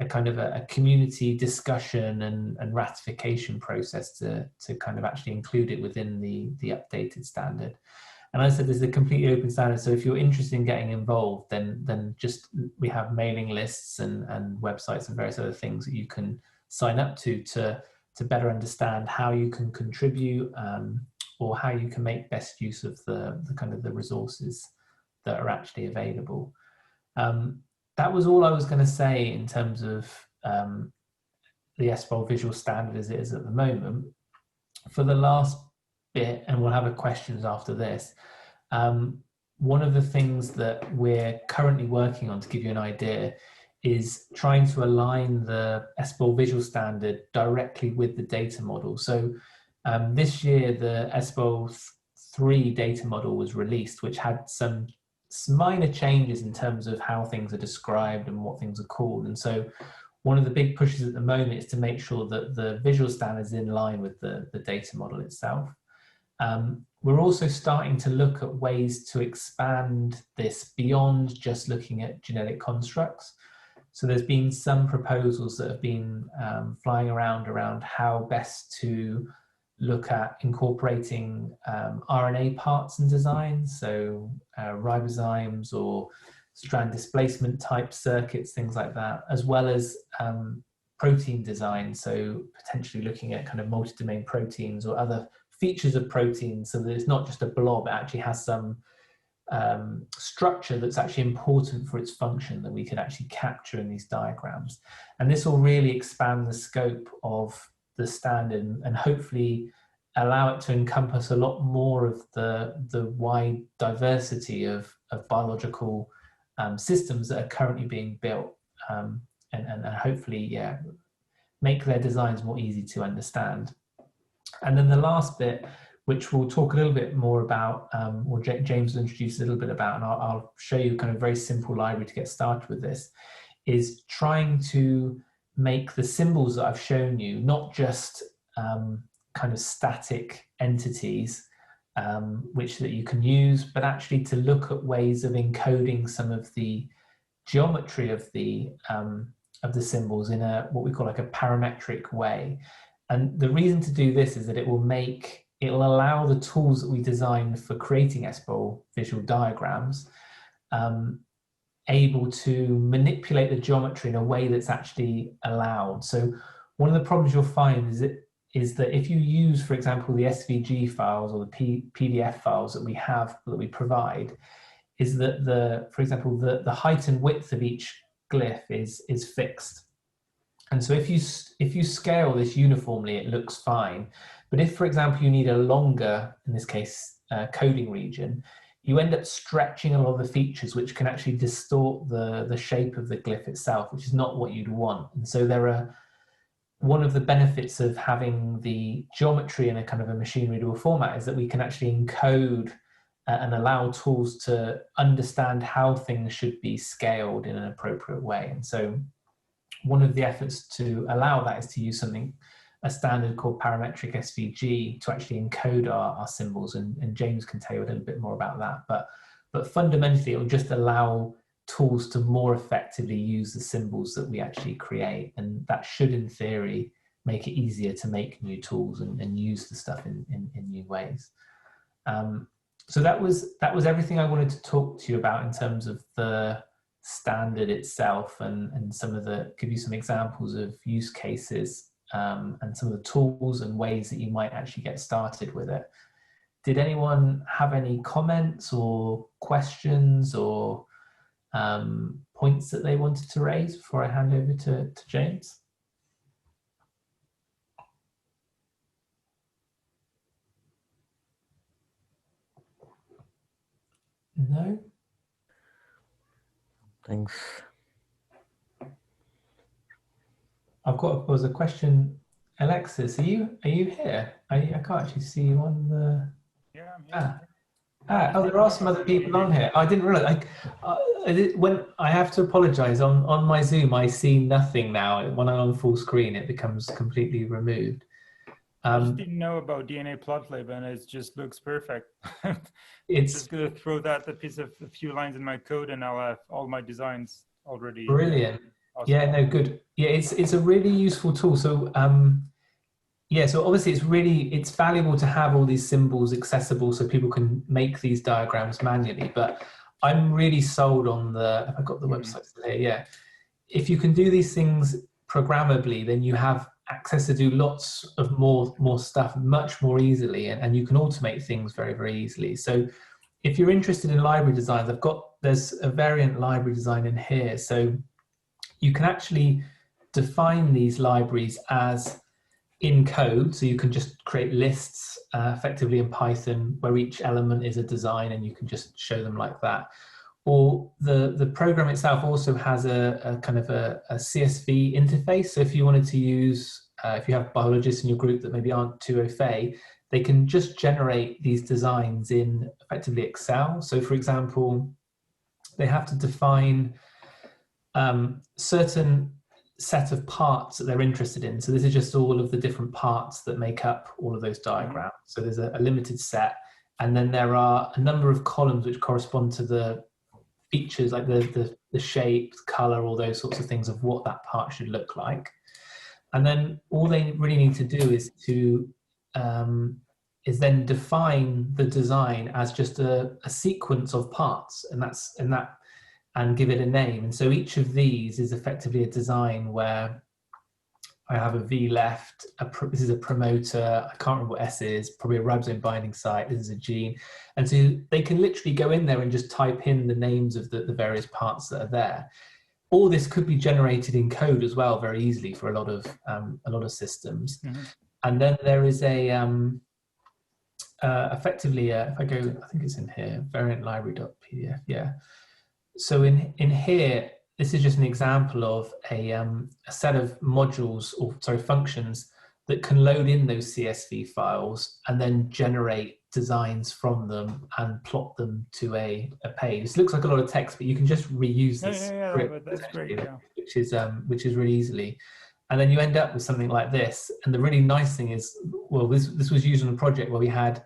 kind of a community discussion and ratification process to kind of actually include it within the updated standard. And as I said, this is a completely open standard, so if you're interested in getting involved, then just we have mailing lists and websites and various other things that you can sign up to better understand how you can contribute, or how you can make best use of the kind of the resources that are actually available. That was all I was going to say in terms of the SBOL Visual Standard as it is at the moment. For the last bit, and we'll have a questions after this, one of the things that we're currently working on, to give you an idea, is trying to align the SBOL Visual Standard directly with the data model. So this year, the SBOL 3 data model was released, which had some minor changes in terms of how things are described and what things are called. And so one of the big pushes at the moment is to make sure that the visual standard is in line with the data model itself. We're also starting to look at ways to expand this beyond just looking at genetic constructs. So there's been some proposals that have been flying around how best to look at incorporating RNA parts and designs, so ribosomes or strand displacement type circuits, things like that, as well as protein design, so potentially looking at kind of multi-domain proteins or other features of proteins, so that it's not just a blob, it actually has some structure that's actually important for its function that we can actually capture in these diagrams. And this will really expand the scope of the standard and hopefully allow it to encompass a lot more of the wide diversity of biological systems that are currently being built, and hopefully, yeah, make their designs more easy to understand. And then the last bit, which we'll talk a little bit more about, or James will introduce a little bit about, and I'll show you kind of a very simple library to get started with this, is trying to make the symbols that I've shown you not just kind of static entities which that you can use, but actually to look at ways of encoding some of the geometry of the symbols in a what we call like a parametric way. And the reason to do this is that it will allow the tools that we design for creating SBOL visual diagrams able to manipulate the geometry in a way that's actually allowed. So one of the problems you'll find is that if you use, for example, the SVG files or the PDF files that we provide, is that for example, the height and width of each glyph is fixed. And so if you scale this uniformly, it looks fine. But if, for example, you need a longer, in this case, coding region, you end up stretching a lot of the features, which can actually distort the shape of the glyph itself, which is not what you'd want. And so one of the benefits of having the geometry in a kind of a machine readable format is that we can actually encode and allow tools to understand how things should be scaled in an appropriate way. And so one of the efforts to allow that is to use a standard called Parametric Svg to actually encode our symbols, and James can tell you a little bit more about that. But fundamentally, it will just allow tools to more effectively use the symbols that we actually create, and that should, in theory, make it easier to make new tools and use the stuff in new ways. So that was everything I wanted to talk to you about in terms of the standard itself, and give you some examples of use cases, and some of the tools and ways that you might actually get started with it. Did anyone have any comments or questions or points that they wanted to raise before I hand over to James? No? Thanks. There's a question. Alexis, are you here? I can't actually see you on the... Yeah, I'm here. Oh, there are some other people on here. I didn't realize. When I have to apologize, on my Zoom, I see nothing now. When I'm on full screen, it becomes completely removed. I just didn't know about Dnaplotlip, and it just looks perfect. It's just going to throw a few lines in my code, and I'll have all my designs already. Brilliant. Awesome. Yeah, no, good. Yeah, it's a really useful tool. So yeah, so obviously it's valuable to have all these symbols accessible so people can make these diagrams manually. But I'm really sold on have I got the website there? Yeah. If you can do these things programmably, then you have access to do lots of more stuff much more easily, and you can automate things very, very easily. So if you're interested in library designs, there's a variant library design in here. So you can actually define these libraries as in code. So you can just create lists effectively in Python where each element is a design, and you can just show them like that. Or the program itself also has a kind of a CSV interface. So if you wanted to use, if you have biologists in your group that maybe aren't too au fait, they can just generate these designs in effectively Excel. So for example, they have to define certain set of parts that they're interested in. So this is just all of the different parts that make up all of those diagrams. So there's a limited set, and then there are a number of columns which correspond to the features, like the shape, color, all those sorts of things of what that part should look like. And then all they really need to do is to then define the design as just a sequence of parts, and give it a name. And so each of these is effectively a design where I have a V left, this is a promoter, I can't remember what S is, probably a ribosome binding site, this is a gene. And so they can literally go in there and just type in the names of the various parts that are there. All this could be generated in code as well very easily for a lot of systems. And then there is effectively, if I go, I think it's in here, variant library.pdf, yeah. So in here, this is just an example of a set of modules, or sorry, functions that can load in those CSV files and then generate designs from them and plot them to a page. This looks like a lot of text, but you can just reuse this script, that's great, yeah. which is really easily. And then you end up with something like this. And the really nice thing is, well, this was used on a project where we had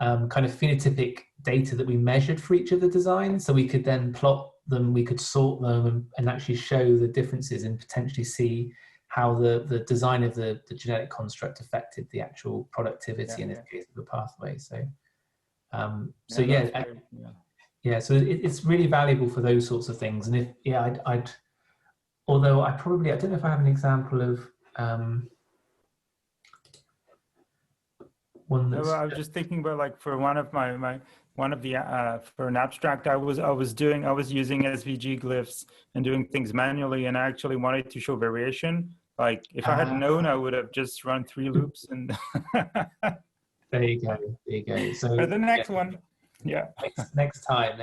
kind of phenotypic data that we measured for each of the designs. So we could then plot them, we could sort them and actually show the differences and potentially see how the design of the genetic construct affected the actual productivity in this case of the pathway. So, so it's really valuable for those sorts of things. And if, although I don't know if I have an example of one that's... I was just thinking about, like, for one of for an abstract, I was using SVG glyphs and doing things manually, and I actually wanted to show variation. Like, if I had known, I would have just run 3 loops and there you go. So for the next one, yeah. Next time,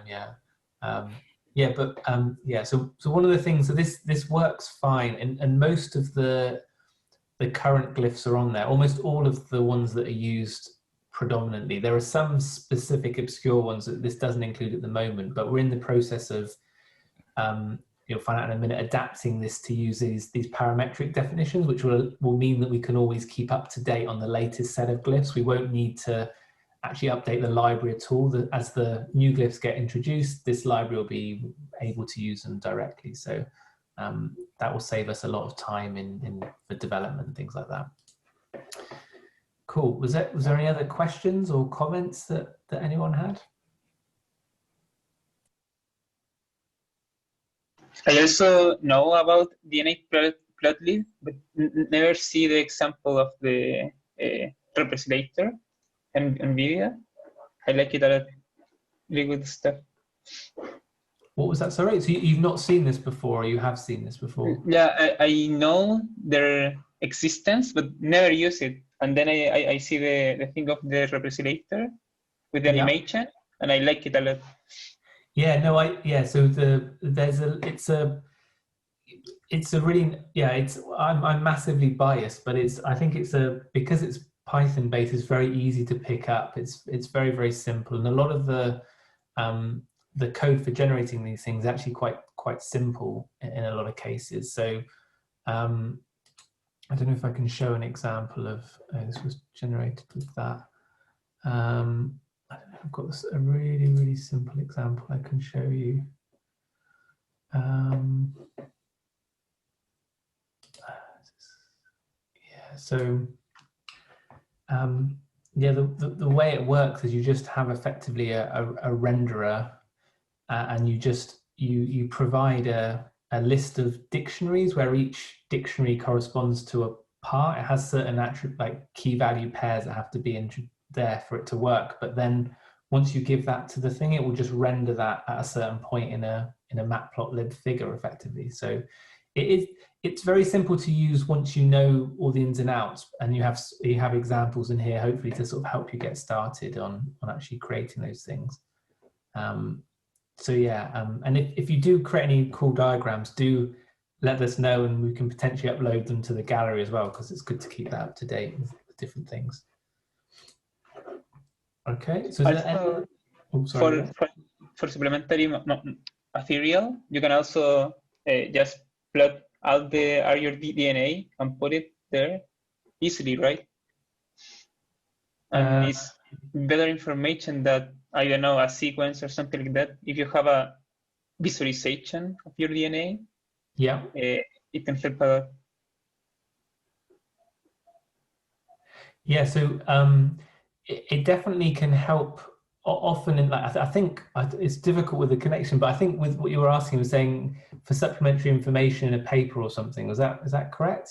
yeah. So one of the things, so this works fine, and most of the current glyphs are on there, almost all of the ones that are used predominantly. There are some specific obscure ones that this doesn't include at the moment, but we're in the process of, you'll find out in a minute, adapting this to use these parametric definitions, which will mean that we can always keep up to date on the latest set of glyphs. We won't need to actually update the library at all. As the new glyphs get introduced, this library will be able to use them directly. So that will save us a lot of time for development and things like that. Cool. Was there any other questions or comments that anyone had? I also know about Dnaplotlip, but never see the example of the representator and NVIDIA. I like it a lot. Really good stuff. What was that? Sorry, so you've not seen this before, or you have seen this before? Yeah, I know their existence, but never use it. And then I see the thing of the representator with the animation, and I like it a lot. Yeah, no, so it's a really, I'm massively biased, but I think because it's Python based, it's very easy to pick up. It's very, very simple, and a lot of the code for generating these things is actually quite simple in a lot of cases. So I don't know if I can show an example of this was generated with that. I don't know, I've got a really, really simple example I can show you. So yeah, the way it works is you just have effectively a renderer, and you provide a list of dictionaries where each dictionary corresponds to a part. It has certain like key value pairs that have to be in there for it to work. But then once you give that to the thing, it will just render that at a certain point in a Matplotlib figure effectively. So it's very simple to use once you know all the ins and outs, and you have examples in here hopefully to sort of help you get started on actually creating those things. So yeah, and if you do create any cool diagrams, do let us know, and we can potentially upload them to the gallery as well, because it's good to keep that up to date with different things. Okay, so for supplementary material, you can also just plot out your DNA and put it there easily, right? And it's better information that, I don't know, a sequence or something like that. If you have a visualization of your DNA, yeah, it can help a lot. Yeah, so it definitely can help. Often in like, I think it's difficult with the connection, but I think with what you were asking was saying for supplementary information in a paper or something. Is that correct?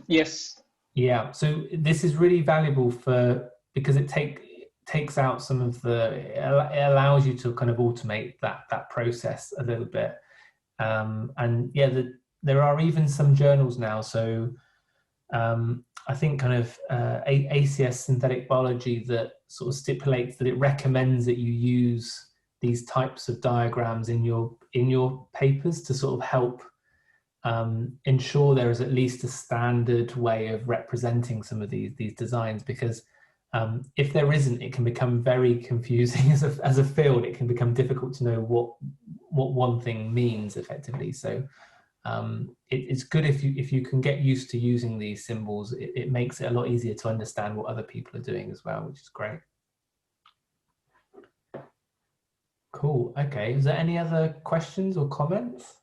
Yes. Yeah. So this is really valuable because it takes out some of it allows you to kind of automate that process a little bit. And yeah, there are even some journals now. So I think kind of ACS Synthetic Biology that sort of stipulates that it recommends that you use these types of diagrams in your papers to sort of help ensure there is at least a standard way of representing some of these designs, because if there isn't, it can become very confusing as a field. It can become difficult to know what one thing means effectively. So it's good if you can get used to using these symbols. It makes it a lot easier to understand what other people are doing as well, which is great. Cool. Okay. Is there any other questions or comments?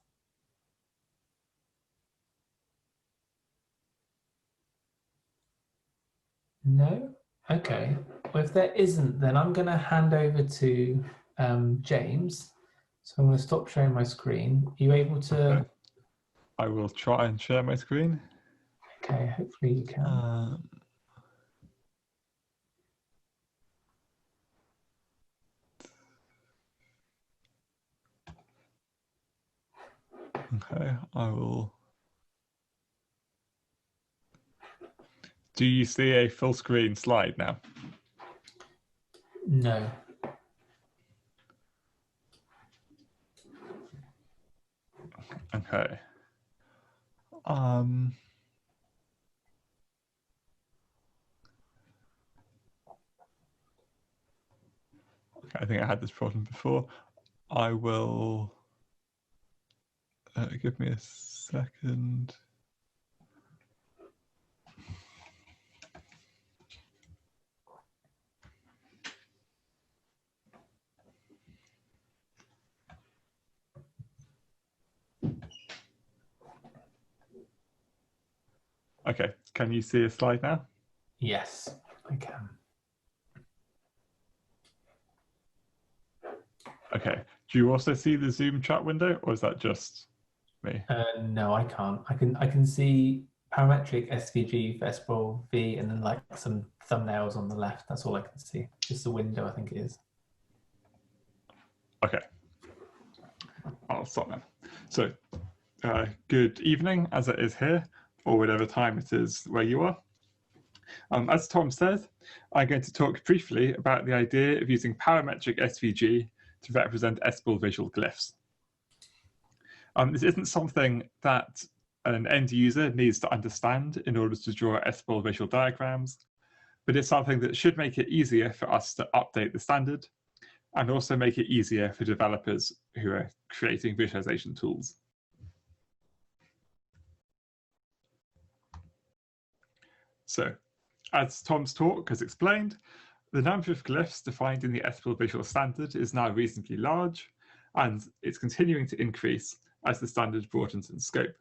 No? Okay. Well, if there isn't, then I'm going to hand over to James. So I'm going to stop sharing my screen. Are you able to? Okay. I will try and share my screen. Okay, hopefully you can. Okay, I will. Do you see a full screen slide now? No. Okay. Okay, I think I had this problem before. I will give me a second. Okay, can you see a slide now? Yes, I can. Okay, do you also see the Zoom chat window, or is that just me? No, I can't. I can see Parametric Svg for SBOL V, and then like some thumbnails on the left. That's all I can see. Just the window, I think it is. Okay, I'll stop now. So, good evening, as it is here, or whatever time it is where you are. As Tom said, I'm going to talk briefly about the idea of using parametric SVG to represent SBOL visual glyphs. This isn't something that an end user needs to understand in order to draw SBOL visual diagrams, but it's something that should make it easier for us to update the standard and also make it easier for developers who are creating visualization tools. So, as Tom's talk has explained, the number of glyphs defined in the SBOL Visual Standard is now reasonably large, and it's continuing to increase as the standard broadens in scope.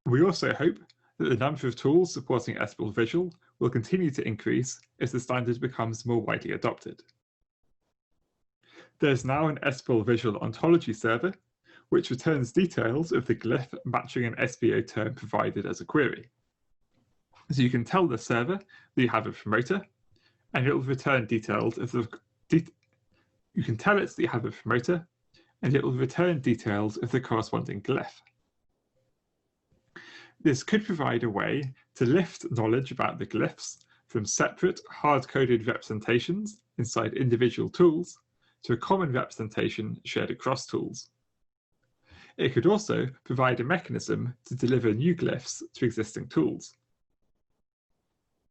We also hope that the number of tools supporting SBOL Visual will continue to increase as the standard becomes more widely adopted. There's now an SBOL Visual ontology server, which returns details of the glyph matching an SBO term provided as a query. So you can tell the server that you have a promoter, and it will return details of the you can tell it that you have a promoter, and it will return details of the corresponding glyph. This could provide a way to lift knowledge about the glyphs from separate hard-coded representations inside individual tools to a common representation shared across tools. It could also provide a mechanism to deliver new glyphs to existing tools.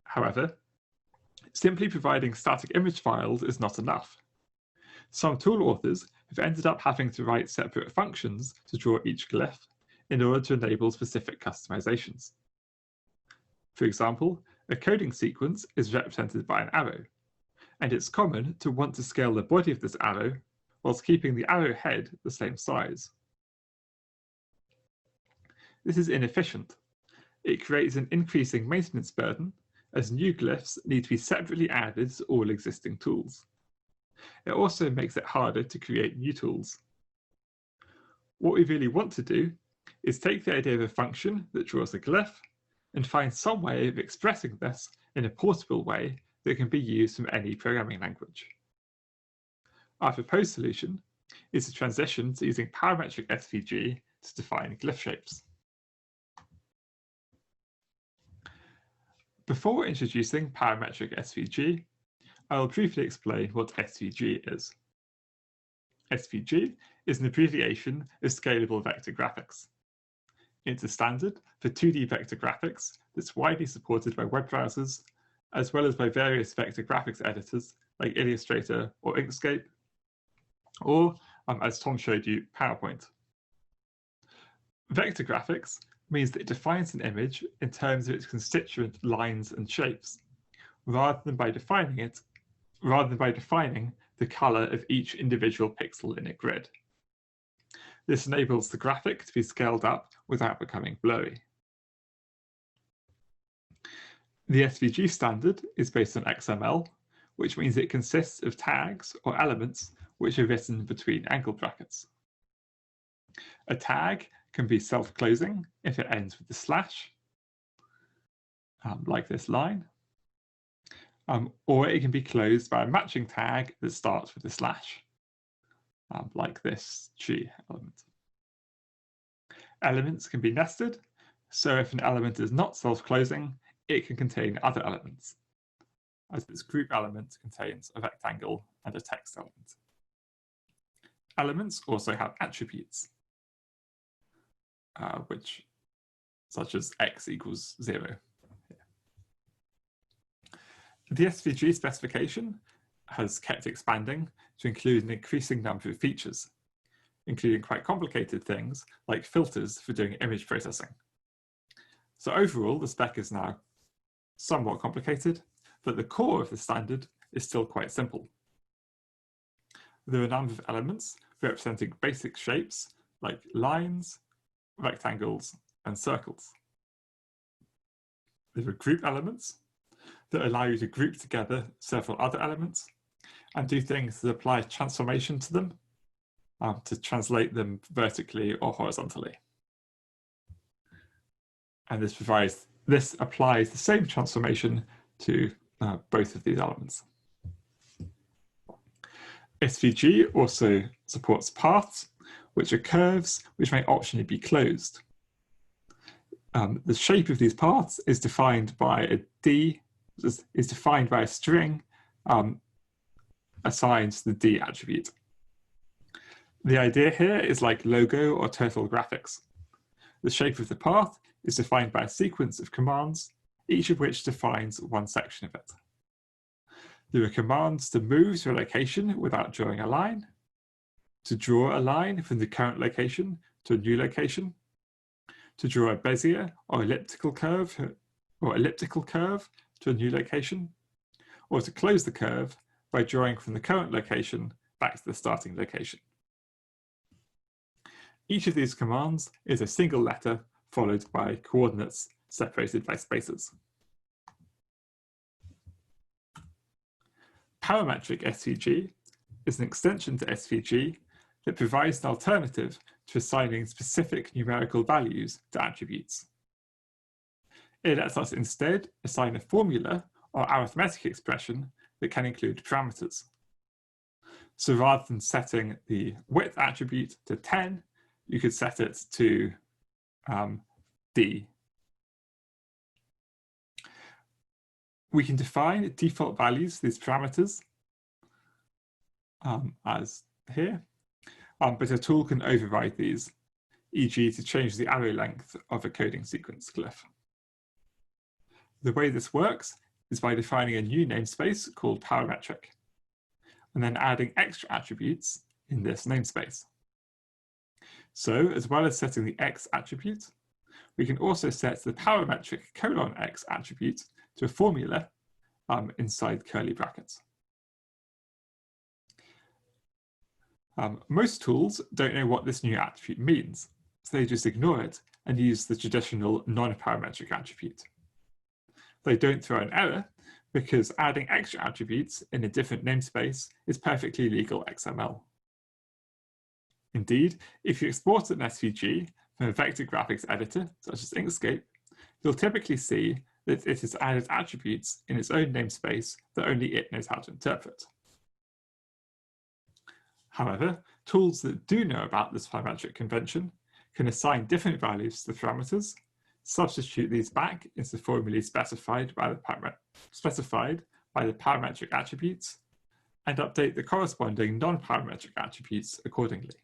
However, simply providing static image files is not enough. Some tool authors have ended up having to write separate functions to draw each glyph in order to enable specific customizations. For example, a coding sequence is represented by an arrow, and it's common to want to scale the body of this arrow whilst keeping the arrow head the same size. This is inefficient. It creates an increasing maintenance burden as new glyphs need to be separately added to all existing tools. It also makes it harder to create new tools. What we really want to do is take the idea of a function that draws a glyph and find some way of expressing this in a portable way that can be used from any programming language. Our proposed solution is to transition to using parametric SVG to define glyph shapes. Before introducing parametric SVG, I will briefly explain what SVG is. SVG is an abbreviation of Scalable Vector Graphics. It's a standard for 2D vector graphics that's widely supported by web browsers, as well as by various vector graphics editors like Illustrator or Inkscape, or, as Tom showed you, PowerPoint. Vector graphics means that it defines an image in terms of its constituent lines and shapes, rather than by defining the color of each individual pixel in a grid. This enables the graphic to be scaled up without becoming blurry. The SVG standard is based on XML, which means it consists of tags or elements which are written between angle brackets. A tag can be self-closing if it ends with a slash, like this line, or it can be closed by a matching tag that starts with a slash, like this tree element. Elements can be nested, so if an element is not self-closing, it can contain other elements, as this group element contains a rectangle and a text element. Elements also have attributes, such as x equals 0. The SVG specification has kept expanding to include an increasing number of features, including quite complicated things like filters for doing image processing. So overall, the spec is now somewhat complicated, but the core of the standard is still quite simple. There are a number of elements representing basic shapes like lines, rectangles, and circles. There are group elements that allow you to group together several other elements and do things that apply transformation to them to translate them vertically or horizontally. And this applies the same transformation to both of these elements. SVG also supports paths, which are curves which may optionally be closed. The shape of these paths is defined by a string assigned to the D attribute. The idea here is like logo or turtle graphics. The shape of the path is defined by a sequence of commands, each of which defines one section of it. There are commands to move to a location without drawing a line, to draw a line from the current location to a new location, to draw a Bezier or elliptical curve to a new location, or to close the curve by drawing from the current location back to the starting location. Each of these commands is a single letter followed by coordinates separated by spaces. Parametric SVG is an extension to SVG that provides an alternative to assigning specific numerical values to attributes. It lets us instead assign a formula or arithmetic expression that can include parameters. So rather than setting the width attribute to 10, you could set it to D. We can define default values for these parameters as here, but a tool can override these, e.g. to change the array length of a coding sequence glyph. The way this works is by defining a new namespace called parametric, and then adding extra attributes in this namespace. So as well as setting the x attribute, we can also set the parametric :x attribute to a formula inside curly brackets. Most tools don't know what this new attribute means, so they just ignore it and use the traditional non-parametric attribute. They don't throw an error because adding extra attributes in a different namespace is perfectly legal XML. Indeed, if you export an SVG from a vector graphics editor, such as Inkscape, you'll typically see that it has added attributes in its own namespace that only it knows how to interpret. However, tools that do know about this parametric convention can assign different values to the parameters, substitute these back into the formulae specified by the parametric attributes, and update the corresponding non-parametric attributes accordingly.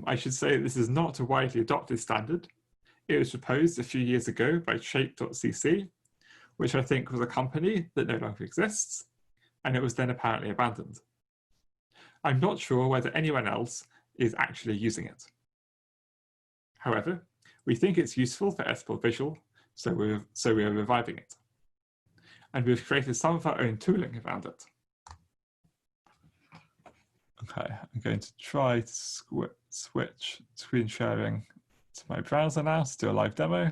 I should say this is not a widely adopted standard. It was proposed a few years ago by shape.cc, which I think was a company that no longer exists, and it was then apparently abandoned. I'm not sure whether anyone else is actually using it. However, we think it's useful for SBOL Visual, so we are reviving it. And we've created some of our own tooling around it. Okay, I'm going to try to switch screen sharing to my browser now to do a live demo.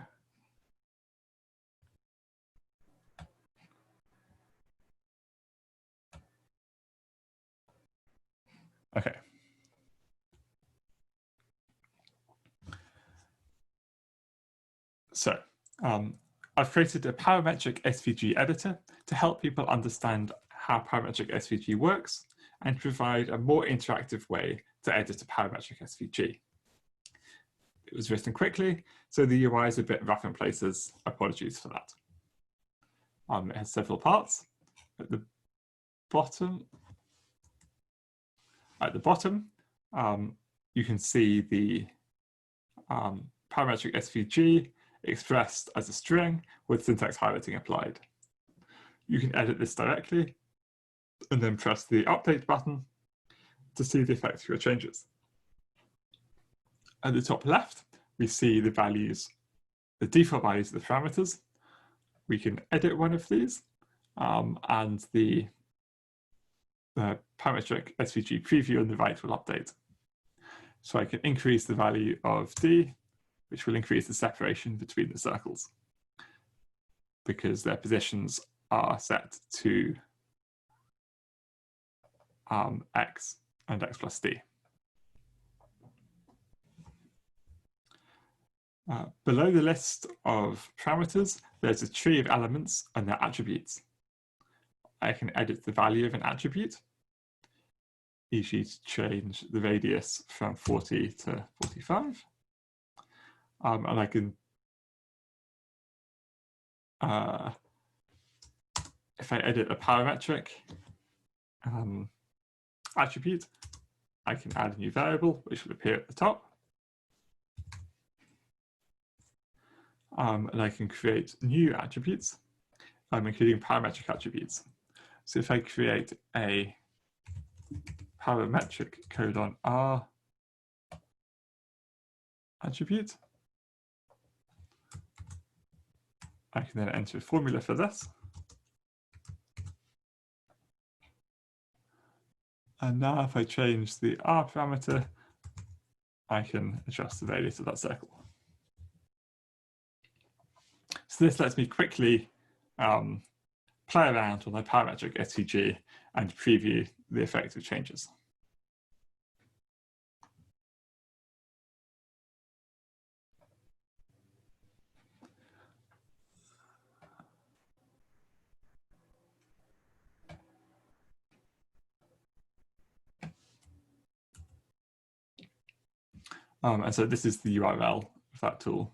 Okay. So I've created a parametric SVG editor to help people understand how parametric SVG works and provide a more interactive way to edit a parametric SVG. It was written quickly, so the UI is a bit rough in places. Apologies for that. It has several parts. At the bottom, you can see the parametric SVG expressed as a string with syntax highlighting applied. You can edit this directly and then press the update button to see the effect of your changes. At the top left, we see the values, the default values of the parameters. We can edit one of these and the parametric SVG preview on the right will update. So I can increase the value of D, which will increase the separation between the circles because their positions are set to X and X plus D. Below the list of parameters, there's a tree of elements and their attributes. I can edit the value of an attribute, e.g. to change the radius from 40 to 45. And I can, if I edit a parametric attribute, I can add a new variable, which will appear at the top. And I can create new attributes, including parametric attributes. So if I create a parametric :r attribute, I can then enter a formula for this. And now if I change the r parameter, I can adjust the radius of that circle. So this lets me quickly play around on my parametric SVG and preview the effect of changes. And so this is the URL of that tool.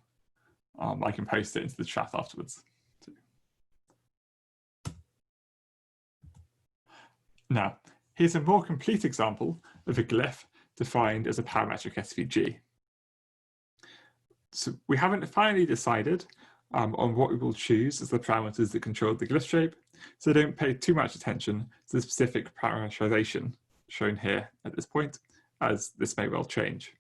I can post it into the chat afterwards. Now, here's a more complete example of a glyph defined as a parametric SVG. So we haven't finally decided on what we will choose as the parameters that control the glyph shape, so don't pay too much attention to the specific parameterization shown here at this point, as this may well change.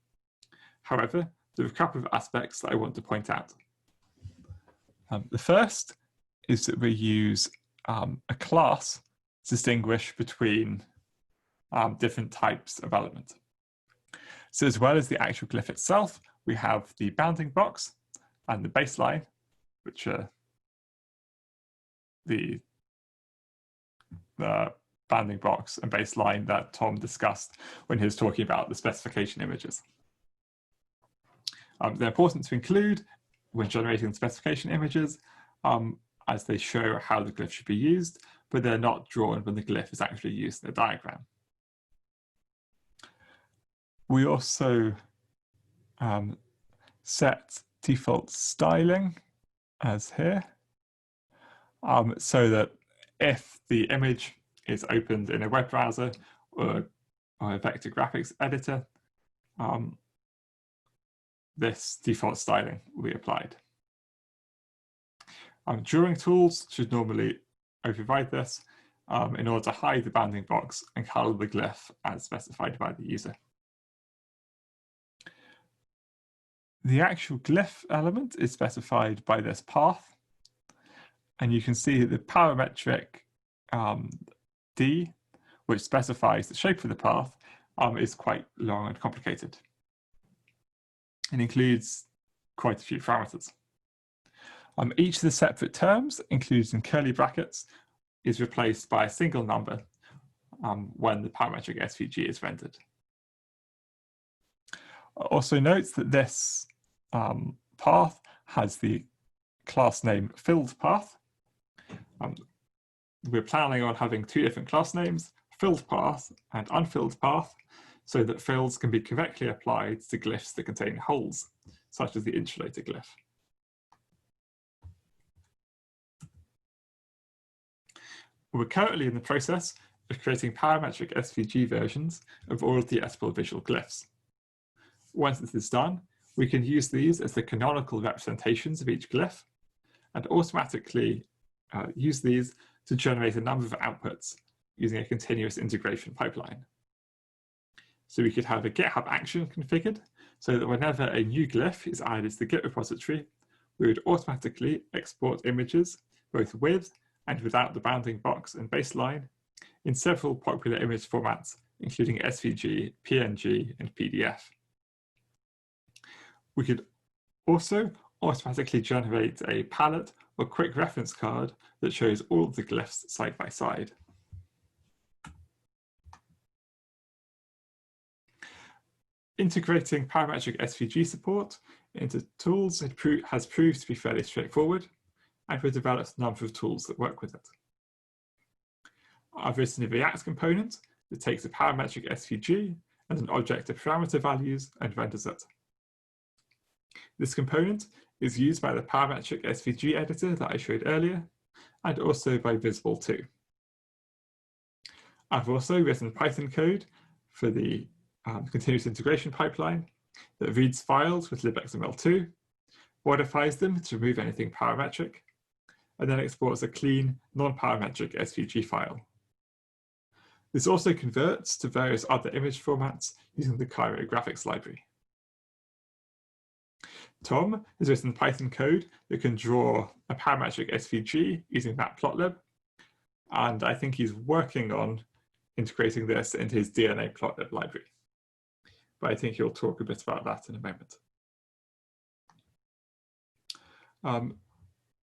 However, there are a couple of aspects that I want to point out. The first is that we use a class to distinguish between different types of element. So as well as the actual glyph itself, we have the bounding box and the baseline, which are the bounding box and baseline that Tom discussed when he was talking about the specification images. They're important to include when generating the specification images, as they show how the glyph should be used, but they're not drawn when the glyph is actually used in the diagram. We also set default styling as here, so that if the image is opened in a web browser or a vector graphics editor, this default styling will be applied. Drawing tools should normally override this in order to hide the bounding box and color the glyph as specified by the user. The actual glyph element is specified by this path, and you can see that the parametric D, which specifies the shape of the path, is quite long and complicated. It includes quite a few parameters. Each of the separate terms, included in curly brackets, is replaced by a single number when the parametric SVG is rendered. Also note that this path has the class name filled path. We're planning on having two different class names, filled path and unfilled path, so that fills can be correctly applied to glyphs that contain holes, such as the insulator glyph. We're currently in the process of creating parametric SVG versions of all of the SBOL Visual glyphs. Once this is done, we can use these as the canonical representations of each glyph and automatically use these to generate a number of outputs using a continuous integration pipeline. So we could have a GitHub action configured so that whenever a new glyph is added to the Git repository, we would automatically export images both with and without the bounding box and baseline in several popular image formats, including SVG, PNG, and PDF. We could also automatically generate a palette or quick reference card that shows all of the glyphs side by side. Integrating parametric SVG support into tools has proved to be fairly straightforward, and we've developed a number of tools that work with it. I've written a React component that takes a parametric SVG and an object of parameter values and renders it. This component is used by the Parametric Svg Editor that I showed earlier, and also by Visible too. I've also written Python code for the continuous integration pipeline that reads files with libxml2, modifies them to remove anything parametric, and then exports a clean, non-parametric SVG file. This also converts to various other image formats using the Cairo graphics library. Tom has written Python code that can draw a parametric SVG using Dnaplotlip, and I think he's working on integrating this into his Dnaplotlip library. But I think he'll talk a bit about that in a moment.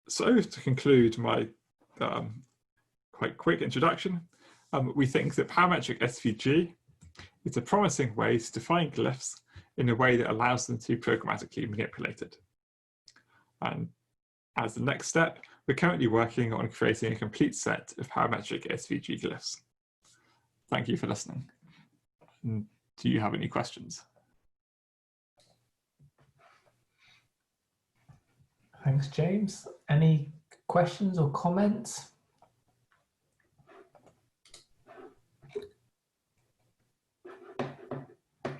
So to conclude my quite quick introduction, we think that parametric SVG is a promising way to define glyphs in a way that allows them to be programmatically manipulated. And as the next step, we're currently working on creating a complete set of parametric SVG glyphs. Thank you for listening. Do you have any questions? Thanks, James. Any questions or comments?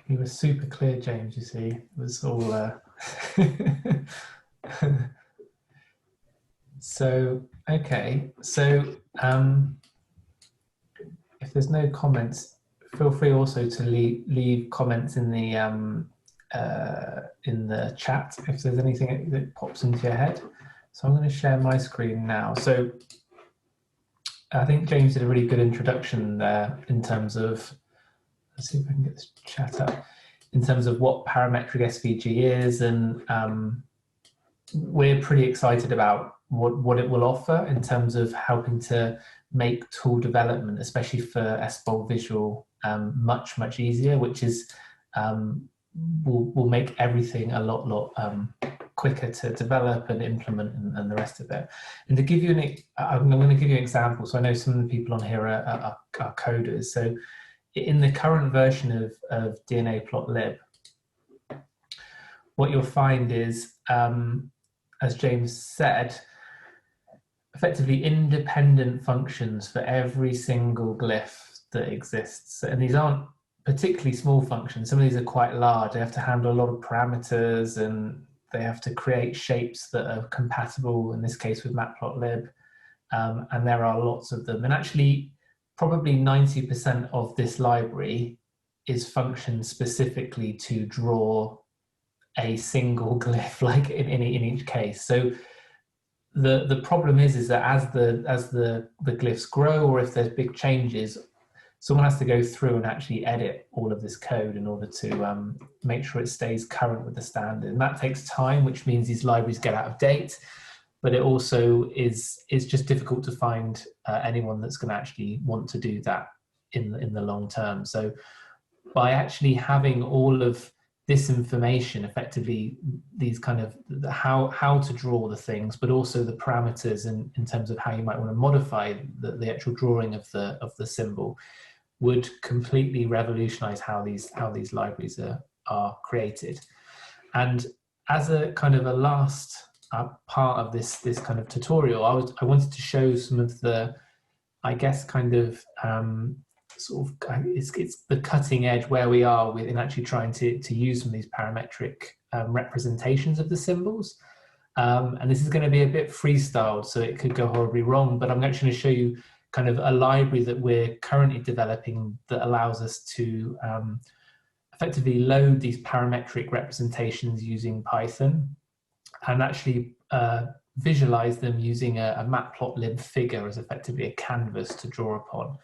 You were super clear, James, you see. It was all... So, okay. So, if there's no comments, feel free also to leave comments in the chat if there's anything that pops into your head. So I'm going to share my screen now. So I think James did a really good introduction there in terms of, let's see if I can get this chat up, in terms of what parametric SVG is, and we're pretty excited about what it will offer in terms of helping to make tool development, especially for SBOL Visual, much easier, which is will make everything a lot quicker to develop and implement and the rest of it. And to give you I'm going to give you an example. So I know some of the people on here are coders. So in the current version of Dnaplotlip, what you'll find is, as James said, effectively independent functions for every single glyph that exists. And these aren't particularly small functions. Some of these are quite large. They have to handle a lot of parameters, and they have to create shapes that are compatible, in this case with Matplotlib. And there are lots of them. And actually, probably 90% of this library is functioned specifically to draw a single glyph, like in each case. So the problem is that as the glyphs grow, or if there's big changes, someone has to go through and actually edit all of this code in order to make sure it stays current with the standard. And that takes time, which means these libraries get out of date, but it also is just difficult to find anyone that's going to actually want to do that in the long term. So by actually having all of this information, effectively these kind of how to draw the things, but also the parameters in terms of how you might want to modify the actual drawing of the symbol, would completely revolutionize how these libraries are created. And as a kind of a last part of this kind of tutorial, I wanted to show some of the, I guess, kind of it's the cutting edge where we are in actually trying to use some of these parametric representations of the symbols. And this is going to be a bit freestyled, so it could go horribly wrong, but I'm actually going to show you kind of a library that we're currently developing that allows us to effectively load these parametric representations using Python, and actually visualize them using a Matplotlib figure as effectively a canvas to draw upon.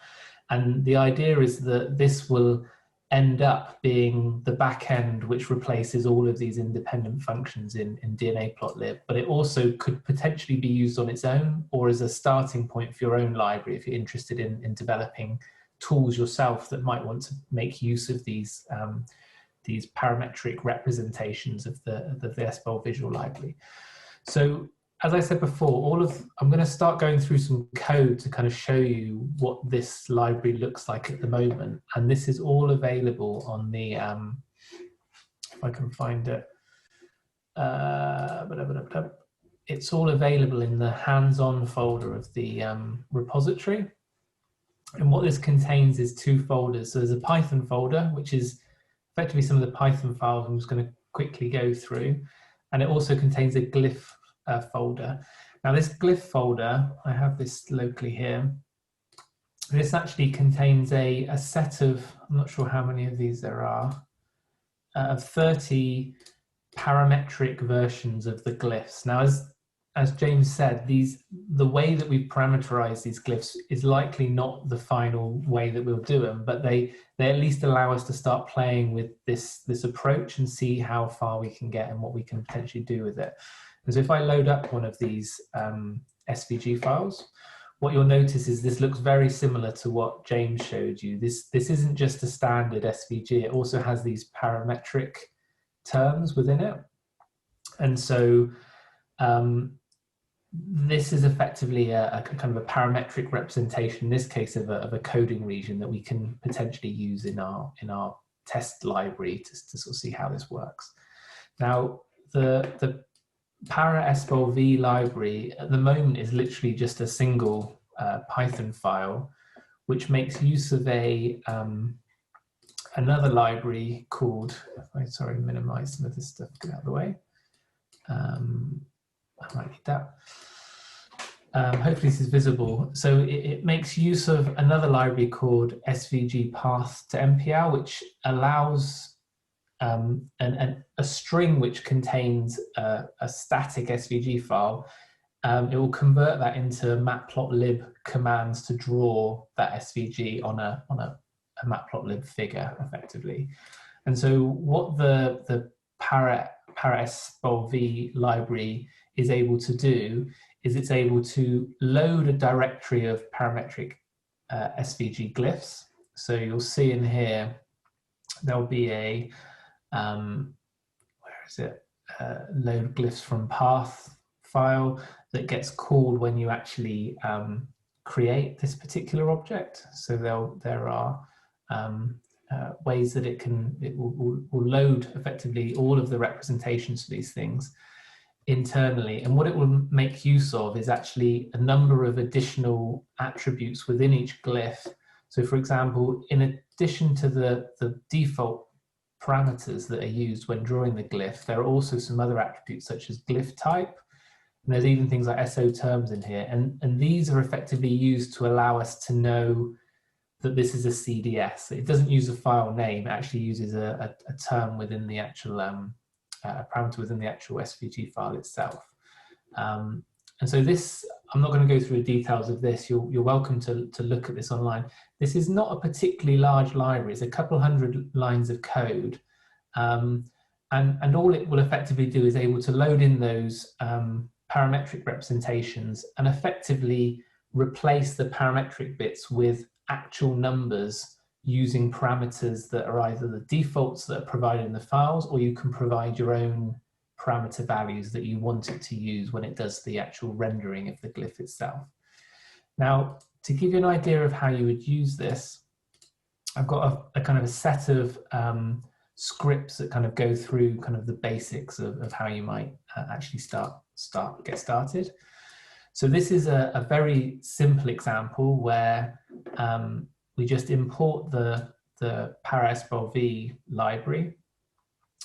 And the idea is that this will end up being the back end which replaces all of these independent functions in Dnaplotlib, but it also could potentially be used on its own, or as a starting point for your own library if you're interested in developing tools yourself that might want to make use of these parametric representations of the SBOL Visual library. So as I said before, I'm going to start going through some code to kind of show you what this library looks like at the moment. And this is all available on the, if I can find it, it's all available in the hands-on folder of the repository. And what this contains is two folders. So there's a Python folder, which is effectively some of the Python files I'm just going to quickly go through. And it also contains a Glyph folder. Now this Glyph folder, I have this locally here. This actually contains a set of, I'm not sure how many of these there are, of 30 parametric versions of the glyphs. Now, as James said, the way that we parameterize these glyphs is likely not the final way that we'll do them, but they at least allow us to start playing with this approach and see how far we can get and what we can potentially do with it. And so if I load up one of these SVG files, what you'll notice is this looks very similar to what James showed you. This isn't just a standard SVG, it also has these parametric terms within it. And so this is effectively a kind of a parametric representation, in this case of a coding region that we can potentially use in our test library to sort of see how this works. Now, the SBOL V library at the moment is literally just a single Python file, which makes use of another library called, sorry, minimize some of this stuff, get out of the way. I might need that. Hopefully this is visible. So it makes use of another library called SVG path to MPL, which allows a string which contains a static SVG file. It will convert that into Matplotlib commands to draw that SVG on a Matplotlib figure, effectively. And so what the SBOL V library is able to do is it's able to load a directory of parametric SVG glyphs. So you'll see in here there'll be a load glyphs from path file that gets called when you actually create this particular object. So there are ways that it will load effectively all of the representations for these things internally. And what it will make use of is actually a number of additional attributes within each glyph. So for example, in addition to the default parameters that are used when drawing the glyph, there are also some other attributes such as glyph type. And there's even things like SO terms in here. And these are effectively used to allow us to know that this is a CDS. It doesn't use a file name, it actually uses a term within the actual, a parameter within the actual SVG file itself. And so this, I'm not going to go through the details of this, you're welcome to look at this online. This is not a particularly large library, it's a couple hundred lines of code. And all it will effectively do is able to load in those parametric representations and effectively replace the parametric bits with actual numbers using parameters that are either the defaults that are provided in the files, or you can provide your own parameter values that you want it to use when it does the actual rendering of the glyph itself. Now, to give you an idea of how you would use this, I've got a kind of a set of scripts that kind of go through kind of the basics of how you might actually get started. So this is a very simple example where we just import the SBOL V library,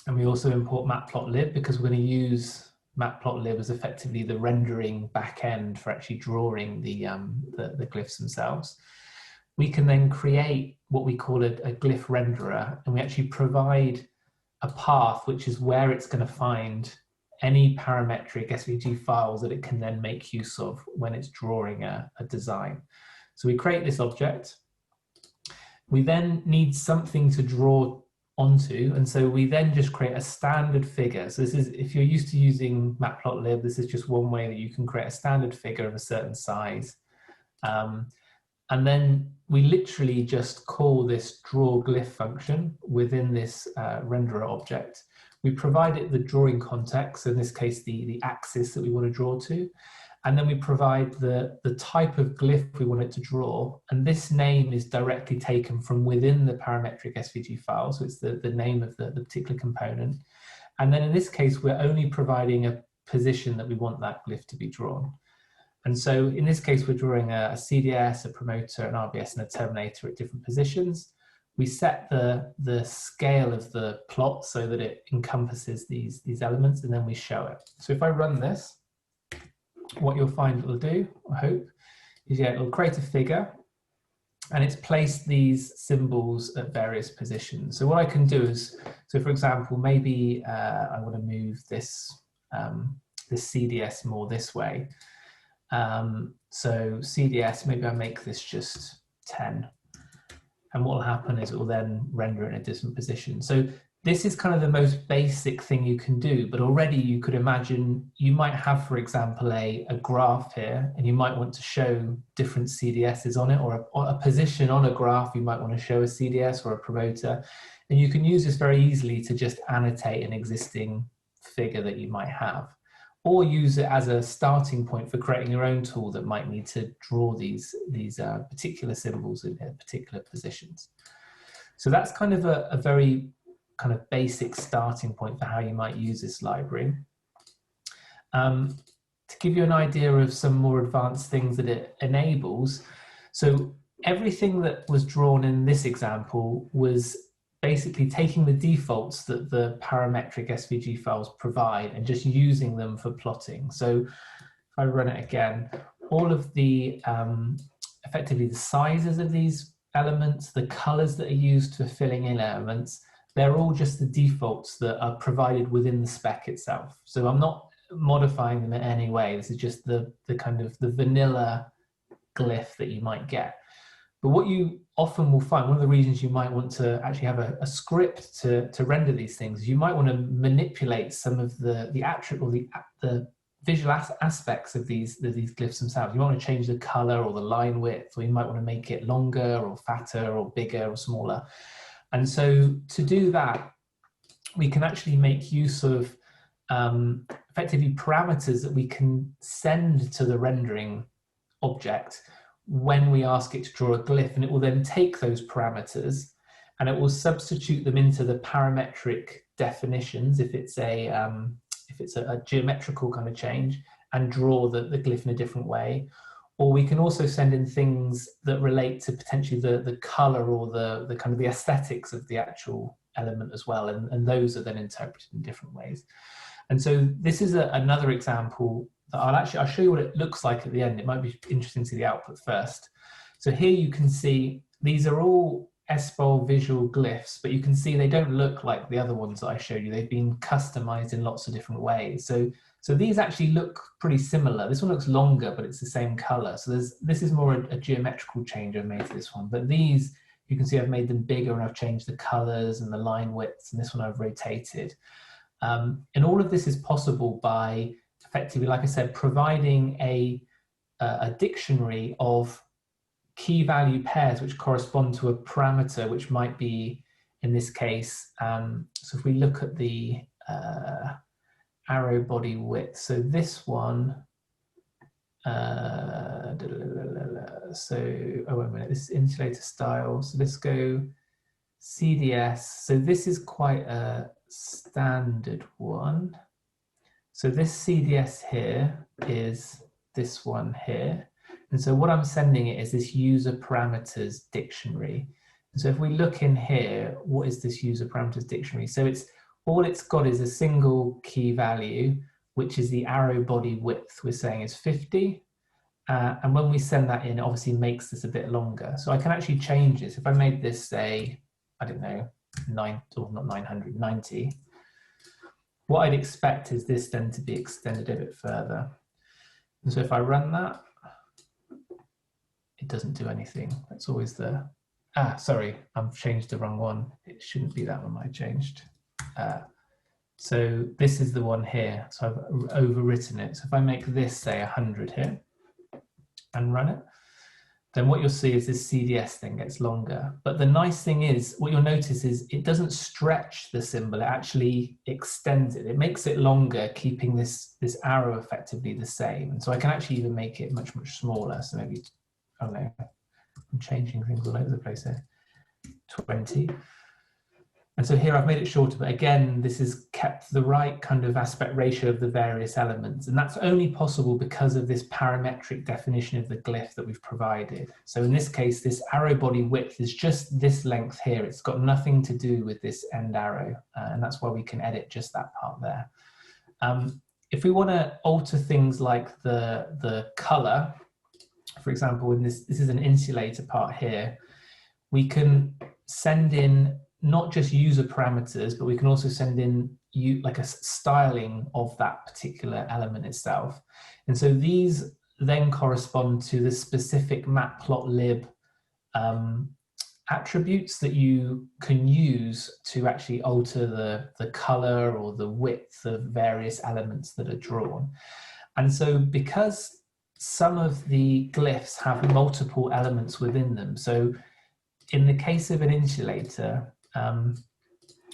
and we also import Matplotlib because we're going to use Matplotlib as effectively the rendering backend for actually drawing the glyphs themselves. We can then create what we call a Glyph Renderer, and we actually provide a path which is where it's going to find any parametric SVG files that it can then make use of when it's drawing a design. So we create this object. We then need something to draw onto, and so we then just create a standard figure. So this is, if you're used to using Matplotlib, this is just one way that you can create a standard figure of a certain size. And then we literally just call this draw glyph function within this renderer object. We provide it the drawing context, in this case the axis that we want to draw to, and then we provide the type of glyph we want it to draw, and this name is directly taken from within the parametric SVG file, so it's the name of the particular component. And then in this case, we're only providing a position that we want that glyph to be drawn. And so in this case, we're drawing a CDS, a promoter, an RBS, and a terminator at different positions. We set the scale of the plot so that it encompasses these elements, and then we show it. So if I run this, what you'll find it'll do, I hope, is it'll create a figure, and it's placed these symbols at various positions. So what I can do is, so for example, maybe I want to move this, this CDS more this way. So CDS, maybe I make this just 10. And what will happen is it will then render in a different position. So this is kind of the most basic thing you can do, but already you could imagine you might have, for example, a graph here, and you might want to show different CDSs on it, or a position on a graph. You might want to show a CDS or a promoter, and you can use this very easily to just annotate an existing figure that you might have, or use it as a starting point for creating your own tool that might need to draw these particular symbols in particular positions. So that's kind of a very kind of basic starting point for how you might use this library. To give you an idea of some more advanced things that it enables, so everything that was drawn in this example was basically taking the defaults that the parametric SVG files provide and just using them for plotting. So if I run it again, all of the, effectively the sizes of these elements, the colors that are used for filling in elements, they're all just the defaults that are provided within the spec itself. So I'm not modifying them in any way. This is just the kind of the vanilla glyph that you might get. But what you often will find, one of the reasons you might want to actually have a script to render these things, you might want to manipulate some of the attribute or the visual aspects of these glyphs themselves. You might want to change the color or the line width, or you might want to make it longer or fatter or bigger or smaller. And so to do that, we can actually make use of effectively parameters that we can send to the rendering object when we ask it to draw a glyph, and it will then take those parameters and it will substitute them into the parametric definitions if it's a geometrical kind of change, and draw the glyph in a different way. Or we can also send in things that relate to potentially the color or the kind of the aesthetics of the actual element as well, and those are then interpreted in different ways. And so this is another example that I'll show you what it looks like at the end. It might be interesting to see the output first. So here you can see these are all SBOL Visual glyphs, but you can see they don't look like the other ones that I showed you. They've been customized in lots of different ways. So these actually look pretty similar. This one looks longer, but it's the same color. So this is more a geometrical change I've made to this one. But these, you can see I've made them bigger and I've changed the colors and the line widths, and this one I've rotated. And all of this is possible by effectively, like I said, providing a dictionary of key value pairs which correspond to a parameter, which might be, in this case, so if we look at the arrow body width, so this one, so, oh wait a minute, this is insulator style, so let's go CDS, so this is quite a standard one. So this CDS here is this one here. And so what I'm sending it is this user parameters dictionary. And so if we look in here, what is this user parameters dictionary? So all it's got is a single key value, which is the arrow body width we're saying is 50. And when we send that in, it obviously makes this a bit longer. So I can actually change this. If I made this, say, I don't know, 90. What I'd expect is this then to be extended a bit further. And so if I run that, it doesn't do anything. That's always the, sorry, I've changed the wrong one. It shouldn't be that one I changed. So this is the one here. So I've overwritten it. So if I make this, say 100 here and run it, then what you'll see is this CDS thing gets longer. But the nice thing is, what you'll notice is it doesn't stretch the symbol, it actually extends it. It makes it longer, keeping this arrow effectively the same. And so I can actually even make it much, much smaller. So maybe, I don't know, I'm changing things all over the place here, 20. And so here I've made it shorter, but again, this has kept the right kind of aspect ratio of the various elements. And that's only possible because of this parametric definition of the glyph that we've provided. So in this case, this arrow body width is just this length here. It's got nothing to do with this end arrow. And that's why we can edit just that part there. If we want to alter things like the color, for example, in this is an insulator part here, we can send in not just user parameters, but we can also send in like a styling of that particular element itself. And so these then correspond to the specific Matplotlib attributes that you can use to actually alter the color or the width of various elements that are drawn. And so because some of the glyphs have multiple elements within them, so in the case of an insulator,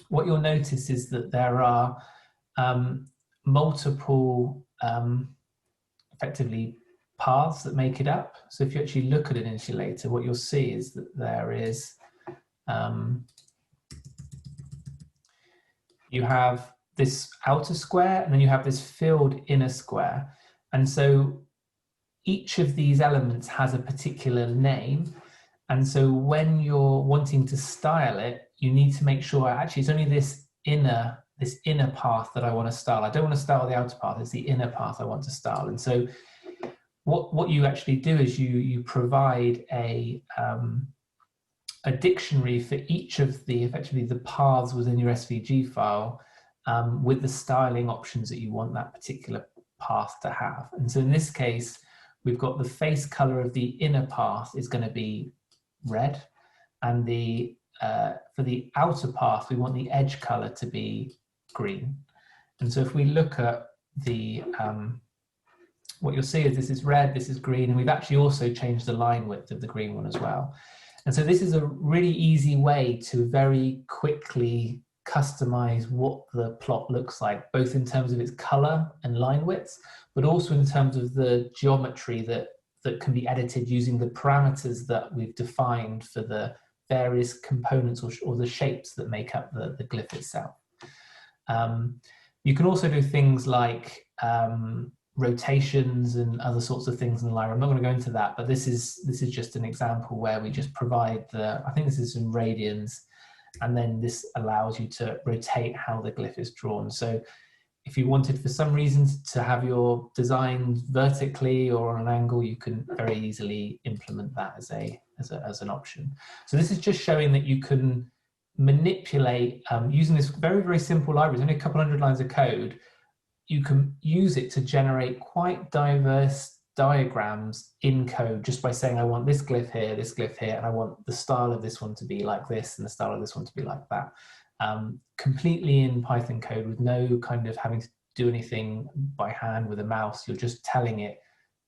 what you'll notice is that there are multiple effectively paths that make it up. So if you actually look at an insulator, what you'll see is that there is, you have this outer square and then you have this filled inner square. And so each of these elements has a particular name. And so when you're wanting to style it, you need to make sure actually it's only this inner path that I want to style. I don't want to style the outer path, it's the inner path I want to style. And so what you actually do is you provide a dictionary for each of the effectively the paths within your SVG file with the styling options that you want that particular path to have. And so in this case, we've got the face color of the inner path is going to be red, and the for the outer path we want the edge color to be green. And so if we look at the what you'll see is this is red, this is green, and we've actually also changed the line width of the green one as well. And so this is a really easy way to very quickly customize what the plot looks like, both in terms of its color and line widths, but also in terms of the geometry that can be edited using the parameters that we've defined for the various components or the shapes that make up the glyph itself. You can also do things like rotations and other sorts of things in Lyra. I'm not going to go into that, but this is just an example where we just provide I think this is in radians, and then this allows you to rotate how the glyph is drawn. So if you wanted for some reason to have your design vertically or on an angle, you can very easily implement that as an option. So this is just showing that you can manipulate using this very, very simple library. It's only a couple hundred lines of code. You can use it to generate quite diverse diagrams in code just by saying, I want this glyph here, and I want the style of this one to be like this and the style of this one to be like that. Completely in Python code with no kind of having to do anything by hand with a mouse. You're just telling it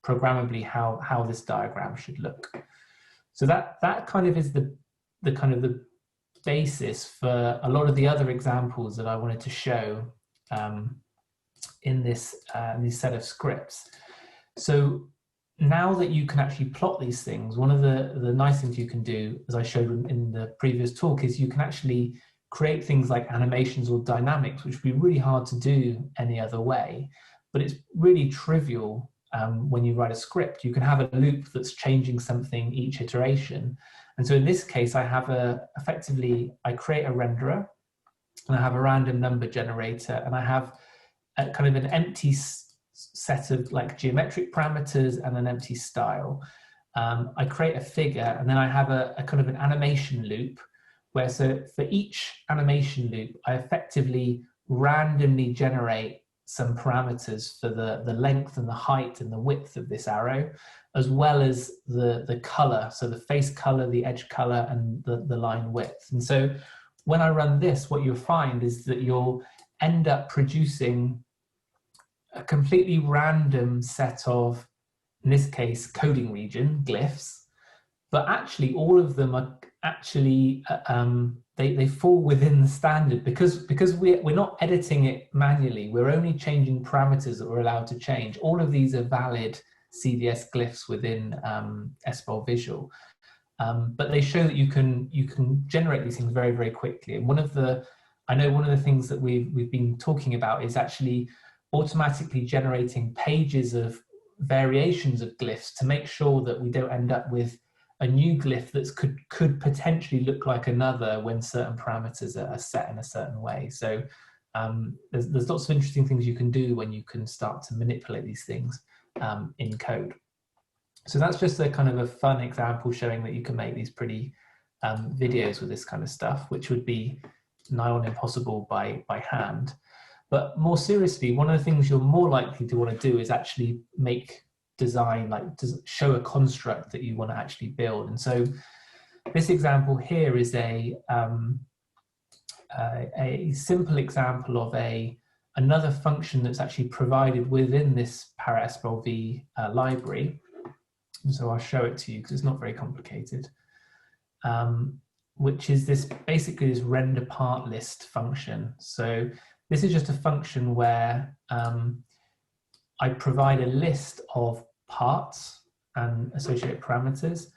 programmably how this diagram should look. So that kind of is the basis for a lot of the other examples that I wanted to show in this set of scripts. So now that you can actually plot these things, one of the nice things you can do, as I showed in the previous talk, is you can actually create things like animations or dynamics, which would be really hard to do any other way. But it's really trivial when you write a script. You can have a loop that's changing something each iteration. And so in this case, I have effectively, I create a renderer, and I have a random number generator, and I have a kind of an empty set of like geometric parameters and an empty style. I create a figure, and then I have a kind of an animation loop where, so for each animation loop, I effectively randomly generate some parameters for the length and the height and the width of this arrow, as well as the color, so the face color, the edge color, and the line width. And so when I run this, what you'll find is that you'll end up producing a completely random set of, in this case, coding region, glyphs, but actually all of them are actually, they fall within the standard because we're not editing it manually. We're only changing parameters that we're allowed to change. All of these are valid CVS glyphs within SBOL Visual. But they show that you can generate these things very, very quickly. And I know one of the things that we've been talking about is actually automatically generating pages of variations of glyphs to make sure that we don't end up with a new glyph that could potentially look like another when certain parameters are set in a certain way. So there's lots of interesting things you can do when you can start to manipulate these things in code. So that's just a kind of a fun example showing that you can make these pretty videos with this kind of stuff, which would be nigh on impossible by hand. But more seriously, one of the things you're more likely to want to do is actually make design, like show a construct that you want to actually build. And so this example here is a simple example of another function that's actually provided within this SBOL V library. And so I'll show it to you because it's not very complicated, which is basically this render part list function. So this is just a function where I provide a list of parts and associated parameters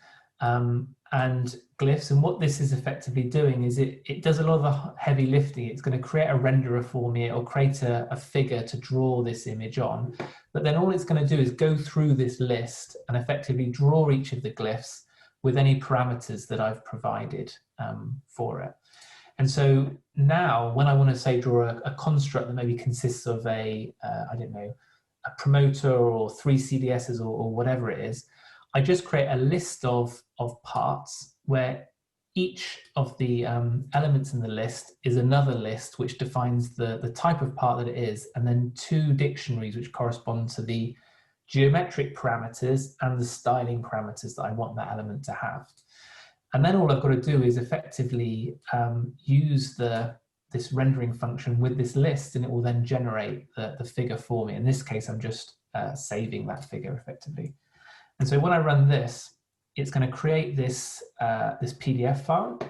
and glyphs. And what this is effectively doing is it does a lot of the heavy lifting. It's going to create a renderer for me. It'll create a figure to draw this image on. But then all it's going to do is go through this list and effectively draw each of the glyphs with any parameters that I've provided for it. And so now when I want to say draw a construct that maybe consists of I don't know, a promoter or 3 CDSs or whatever it is, I just create a list of parts where each of the elements in the list is another list which defines the type of part that it is, and then 2 dictionaries which correspond to the geometric parameters and the styling parameters that I want that element to have. And then all I've got to do is effectively use this rendering function with this list, and it will then generate the figure for me. In this case, I'm just saving that figure effectively. And so when I run this, it's going to create this PDF file.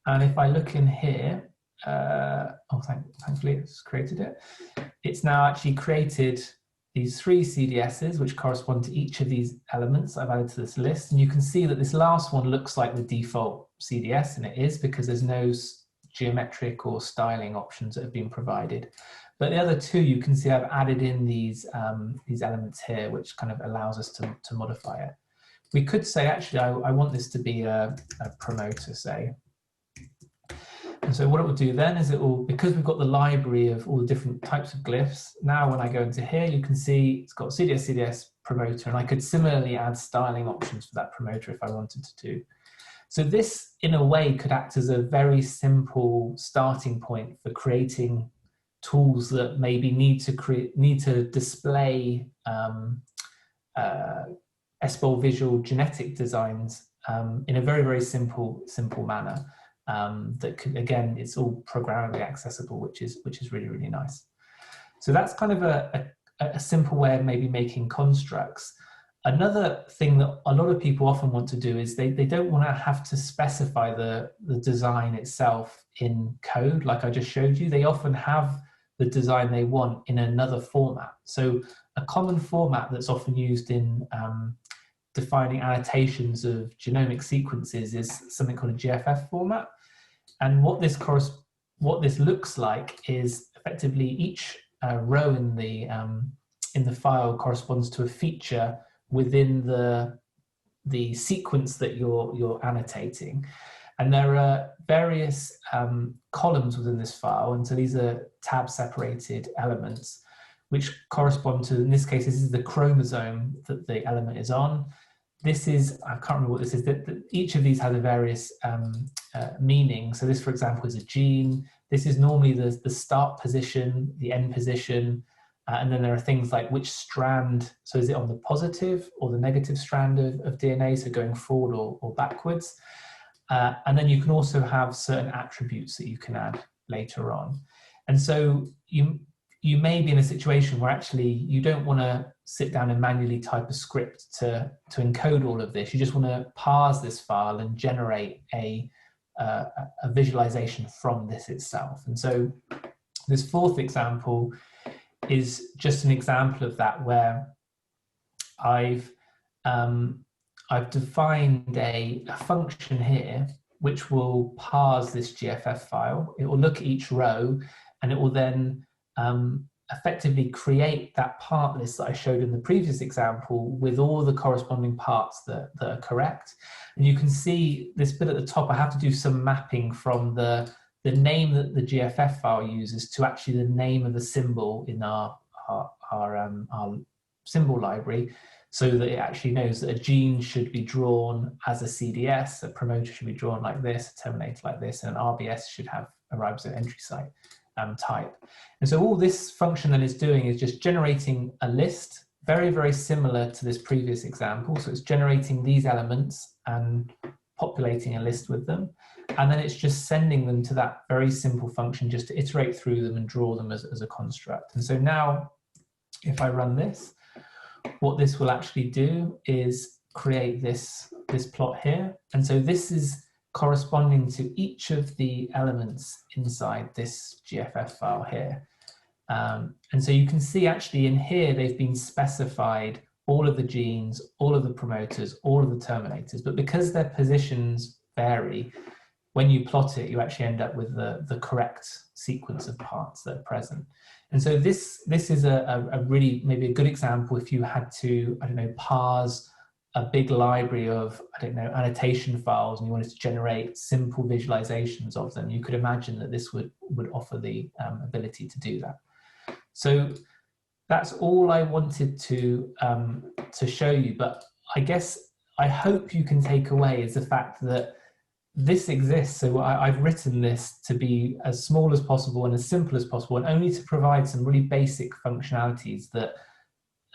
And if I look in here, thankfully it's created it. It's now actually created these 3 CDSs, which correspond to each of these elements I've added to this list. And you can see that this last one looks like the default CDS, and it is because there's no geometric or styling options that have been provided. But the other 2, you can see I've added in these elements here, which kind of allows us to modify it. We could say, actually, I want this to be a promoter, say. And so what it will do then is because we've got the library of all the different types of glyphs, now when I go into here, you can see it's got CDS, CDS, promoter, and I could similarly add styling options for that promoter if I wanted to do. So this, in a way, could act as a very simple starting point for creating tools that maybe need to display SBOL Visual genetic designs in a very, very simple manner. That could, again, it's all programmably accessible, which is really, really nice. So that's kind of a simple way of maybe making constructs. Another thing that a lot of people often want to do is they don't want to have to specify the design itself in code, like I just showed you. They often have the design they want in another format. So a common format that's often used in defining annotations of genomic sequences is something called a Gff format. And what this looks like is effectively each row in the file corresponds to a feature within the sequence that you're annotating. And there are various columns within this file, and so these are tab separated elements which correspond to, in this case, this is the chromosome that the element is on. This is, I can't remember what this is, that each of these has a various meaning. So this, for example, is a gene. This is normally the start position, the end position, and then there are things like which strand, so is it on the positive or the negative strand of DNA, so going forward or backwards. And then you can also have certain attributes that you can add later on. And so you may be in a situation where actually you don't want to sit down and manually type a script to encode all of this. You just want to parse this file and generate a visualization from this itself. And so this 4th example is just an example of that, where I've defined a function here which will parse this GFF file. It will look at each row, and it will then effectively create that part list that I showed in the previous example with all the corresponding parts that are correct. And you can see this bit at the top, I have to do some mapping from the name that the GFF file uses to actually the name of the symbol in our symbol library, so that it actually knows that a gene should be drawn as a CDS, a promoter should be drawn like this, a terminator like this, and an RBS should have a ribosome entry site type. And so all this function then is doing is just generating a list very, very similar to this previous example. So it's generating these elements and populating a list with them. And then it's just sending them to that very simple function just to iterate through them and draw them as a construct. And so now, if I run this, what this will actually do is create this plot here. And so this is corresponding to each of the elements inside this GFF file here. And so you can see actually in here, they've been specified all of the genes, all of the promoters, all of the terminators, but because their positions vary, when you plot it, you actually end up with the correct sequence of parts that are present. And so this is a really, maybe a good example if you had to, I don't know, parse a big library of, I don't know, annotation files and you wanted to generate simple visualizations of them, you could imagine that this would offer the ability to do that. So that's all I wanted to show you, but I guess I hope you can take away is the fact that this exists. So I've written this to be as small as possible and as simple as possible, and only to provide some really basic functionalities that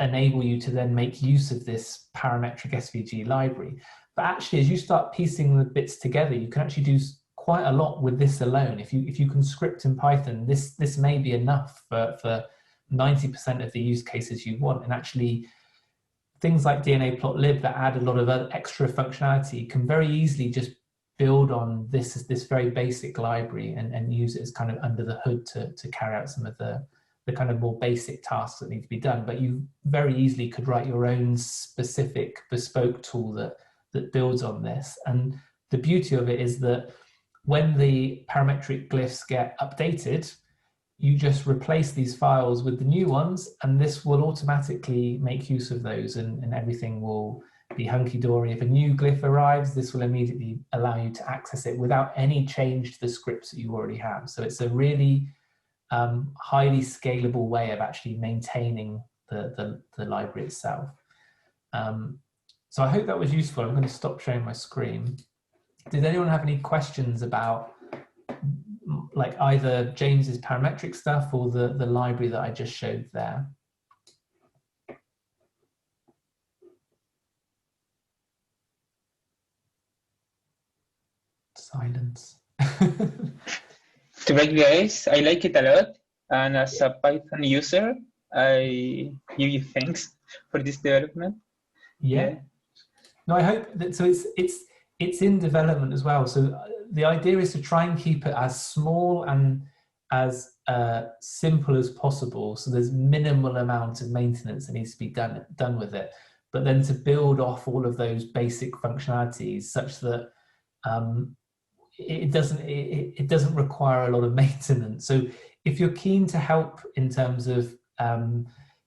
enable you to then make use of this parametric SVG library. But actually, as you start piecing the bits together, you can actually do quite a lot with this alone. If you can script in Python, this may be enough for 90% of the use cases you want. And actually, things like Dnaplotlib that add a lot of extra functionality can very easily just build on this very basic library and use it as kind of under the hood to carry out some of the kind of more basic tasks that need to be done. But you very easily could write your own specific bespoke tool that builds on this. And the beauty of it is that when the parametric glyphs get updated, you just replace these files with the new ones, and this will automatically make use of those, and everything will be hunky-dory. If a new glyph arrives, this will immediately allow you to access it without any change to the scripts that you already have. So it's a really highly scalable way of actually maintaining the library itself. So I hope that was useful. I'm going to stop sharing my screen. Did anyone have any questions about like either James's parametric stuff or the library that I just showed there? Silence. To be guys, I like it a lot, and as a Python user, I give you thanks for this development. Yeah. No, I hope that, so it's in development as well. So the idea is to try and keep it as small and as simple as possible. So there's minimal amount of maintenance that needs to be done with it, but then to build off all of those basic functionalities such that it doesn't require a lot of maintenance. So if you're keen to help in terms of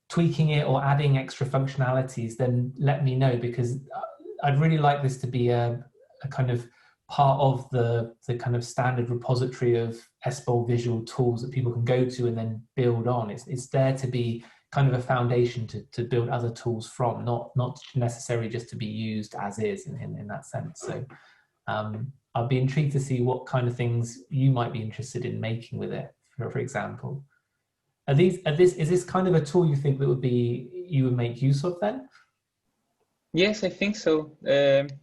tweaking it or adding extra functionalities, then let me know, because I'd really like this to be a kind of part of the kind of standard repository of SBOL Visual tools that people can go to and then build on. It's there to be kind of a foundation to build other tools from, not necessarily just to be used as is in that sense. So I'll be intrigued to see what kind of things you might be interested in making with it, for example. Is this kind of a tool you think that you would make use of then? Yes, I think so.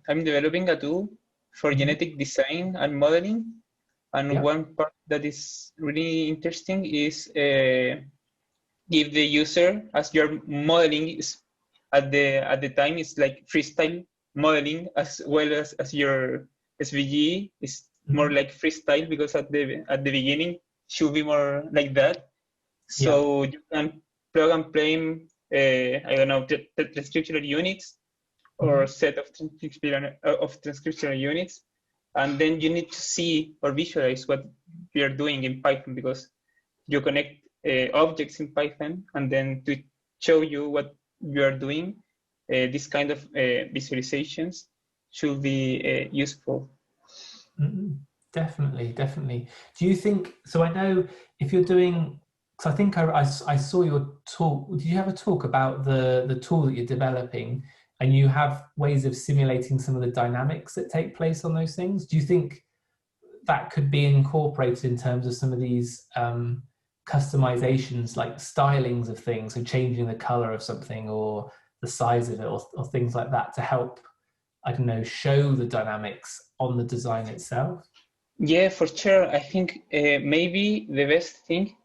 I'm developing a tool for genetic design and modeling, and one part that is really interesting is give the user, as your modeling is at the time, it's like freestyle modeling, as well as your SVG is more like freestyle, because at the beginning should be more like that. So you can plug and play, I don't know, transcriptional units or set of transcriptional units, and then you need to see or visualize what you're doing in Python, because you connect objects in Python, and then to show you what you are doing, this kind of visualizations should be useful. Definitely. Do you think, so I know if you're doing, because I think I saw your talk, did you have a talk about the tool that you're developing, and you have ways of simulating some of the dynamics that take place on those things? Do you think that could be incorporated in terms of some of these customizations, like stylings of things, so changing the color of something or the size of it, or things like that, to help, I don't know, show the dynamics on the design itself? Yeah, for sure. I think maybe the best thing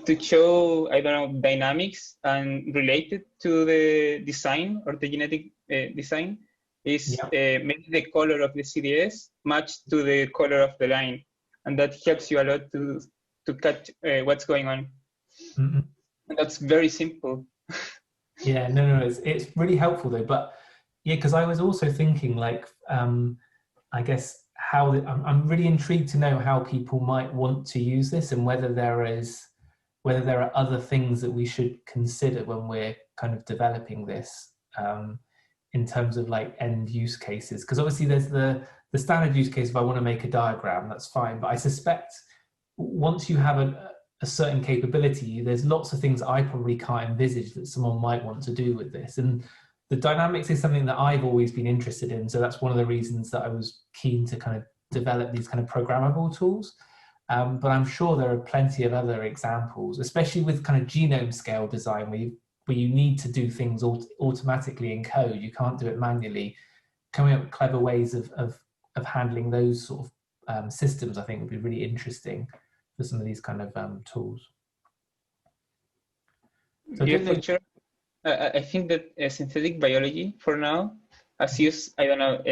to show, I don't know, dynamics and related to the design or the genetic design is maybe the color of the CDS matched to the color of the line. And that helps you a lot to catch what's going on. Mm-hmm. And that's very simple. Yeah, no, it's really helpful though. But yeah, because I was also thinking, like, I guess how I'm really intrigued to know how people might want to use this, and whether there are other things that we should consider when we're kind of developing this, in terms of like end use cases. Because obviously there's the standard use case. If I want to make a diagram, that's fine. But I suspect once you have a certain capability, there's lots of things I probably can't envisage that someone might want to do with this. And the dynamics is something that I've always been interested in. So that's one of the reasons that I was keen to kind of develop these kind of programmable tools. But I'm sure there are plenty of other examples, especially with kind of genome scale design, where you need to do things automatically in code. You can't do it manually. Coming up with clever ways of handling those sort of systems, I think, would be really interesting for some of these kind of tools. So yeah, for sure. I think that synthetic biology for now has used, I don't know,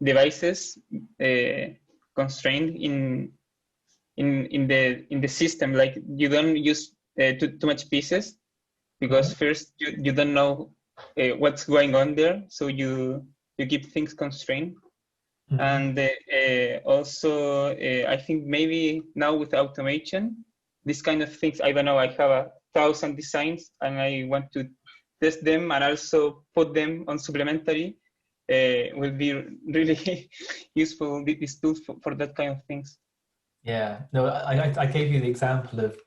devices constrained in the system. Like you don't use too much pieces, because first you don't know what's going on there, so you keep things constrained. And also I think maybe now with automation, this kind of things, I don't know, I have 1,000 designs and I want to test them and also put them on supplementary, will be really useful, these tools for that kind of things. Yeah, no, I gave you the example of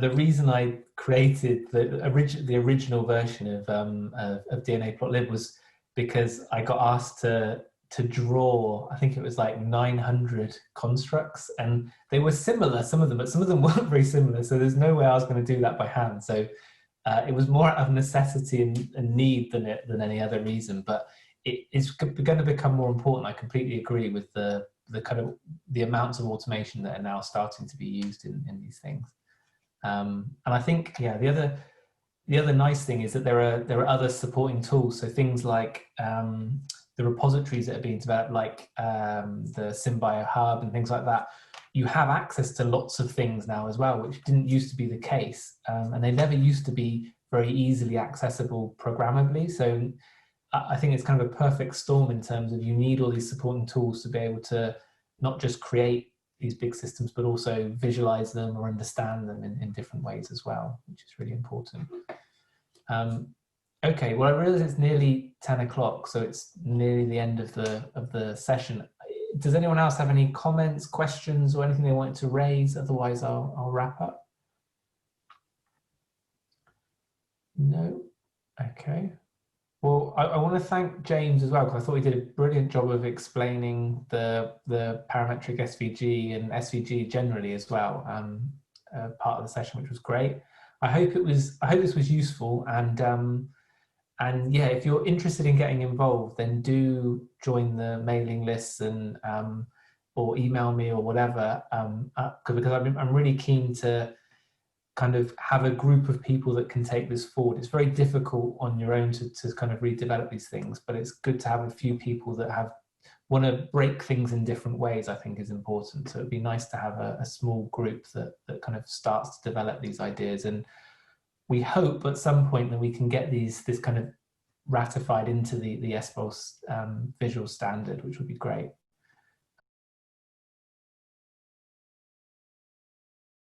the reason I created the original version of Dnaplotlip was because I got asked to draw, I think it was like 900 constructs, and they were similar, some of them, but some of them weren't very similar. So there's no way I was going to do that by hand. So it was more out of necessity and need than any other reason. But it's going to become more important. I completely agree with the kind of the amounts of automation that are now starting to be used in these things. And I think, yeah, the other nice thing is that there are other supporting tools. So things like the repositories that are being developed, like the Symbio Hub and things like that. You have access to lots of things now as well, which didn't used to be the case, and they never used to be very easily accessible programmably. So I think it's kind of a perfect storm in terms of you need all these supporting tools to be able to not just create these big systems, but also visualize them or understand them in different ways as well, which is really important. Okay, well, I realize it's nearly 10 o'clock, so it's nearly the end of the session. Does anyone else have any comments, questions, or anything they wanted to raise? Otherwise, I'll wrap up. No? Okay. Well, I want to thank James as well, because I thought he did a brilliant job of explaining the parametric SVG and SVG generally as well, part of the session, which was great. I hope this was useful, and yeah, if you're interested in getting involved, then do join the mailing lists and or email me or whatever, because I'm really keen to kind of have a group of people that can take this forward. It's very difficult on your own to kind of redevelop these things, but it's good to have a few people that want to break things in different ways, I think is important. So it'd be nice to have a small group that kind of starts to develop these ideas. And we hope at some point that we can get this kind of ratified into the SBOL Visual standard, which would be great.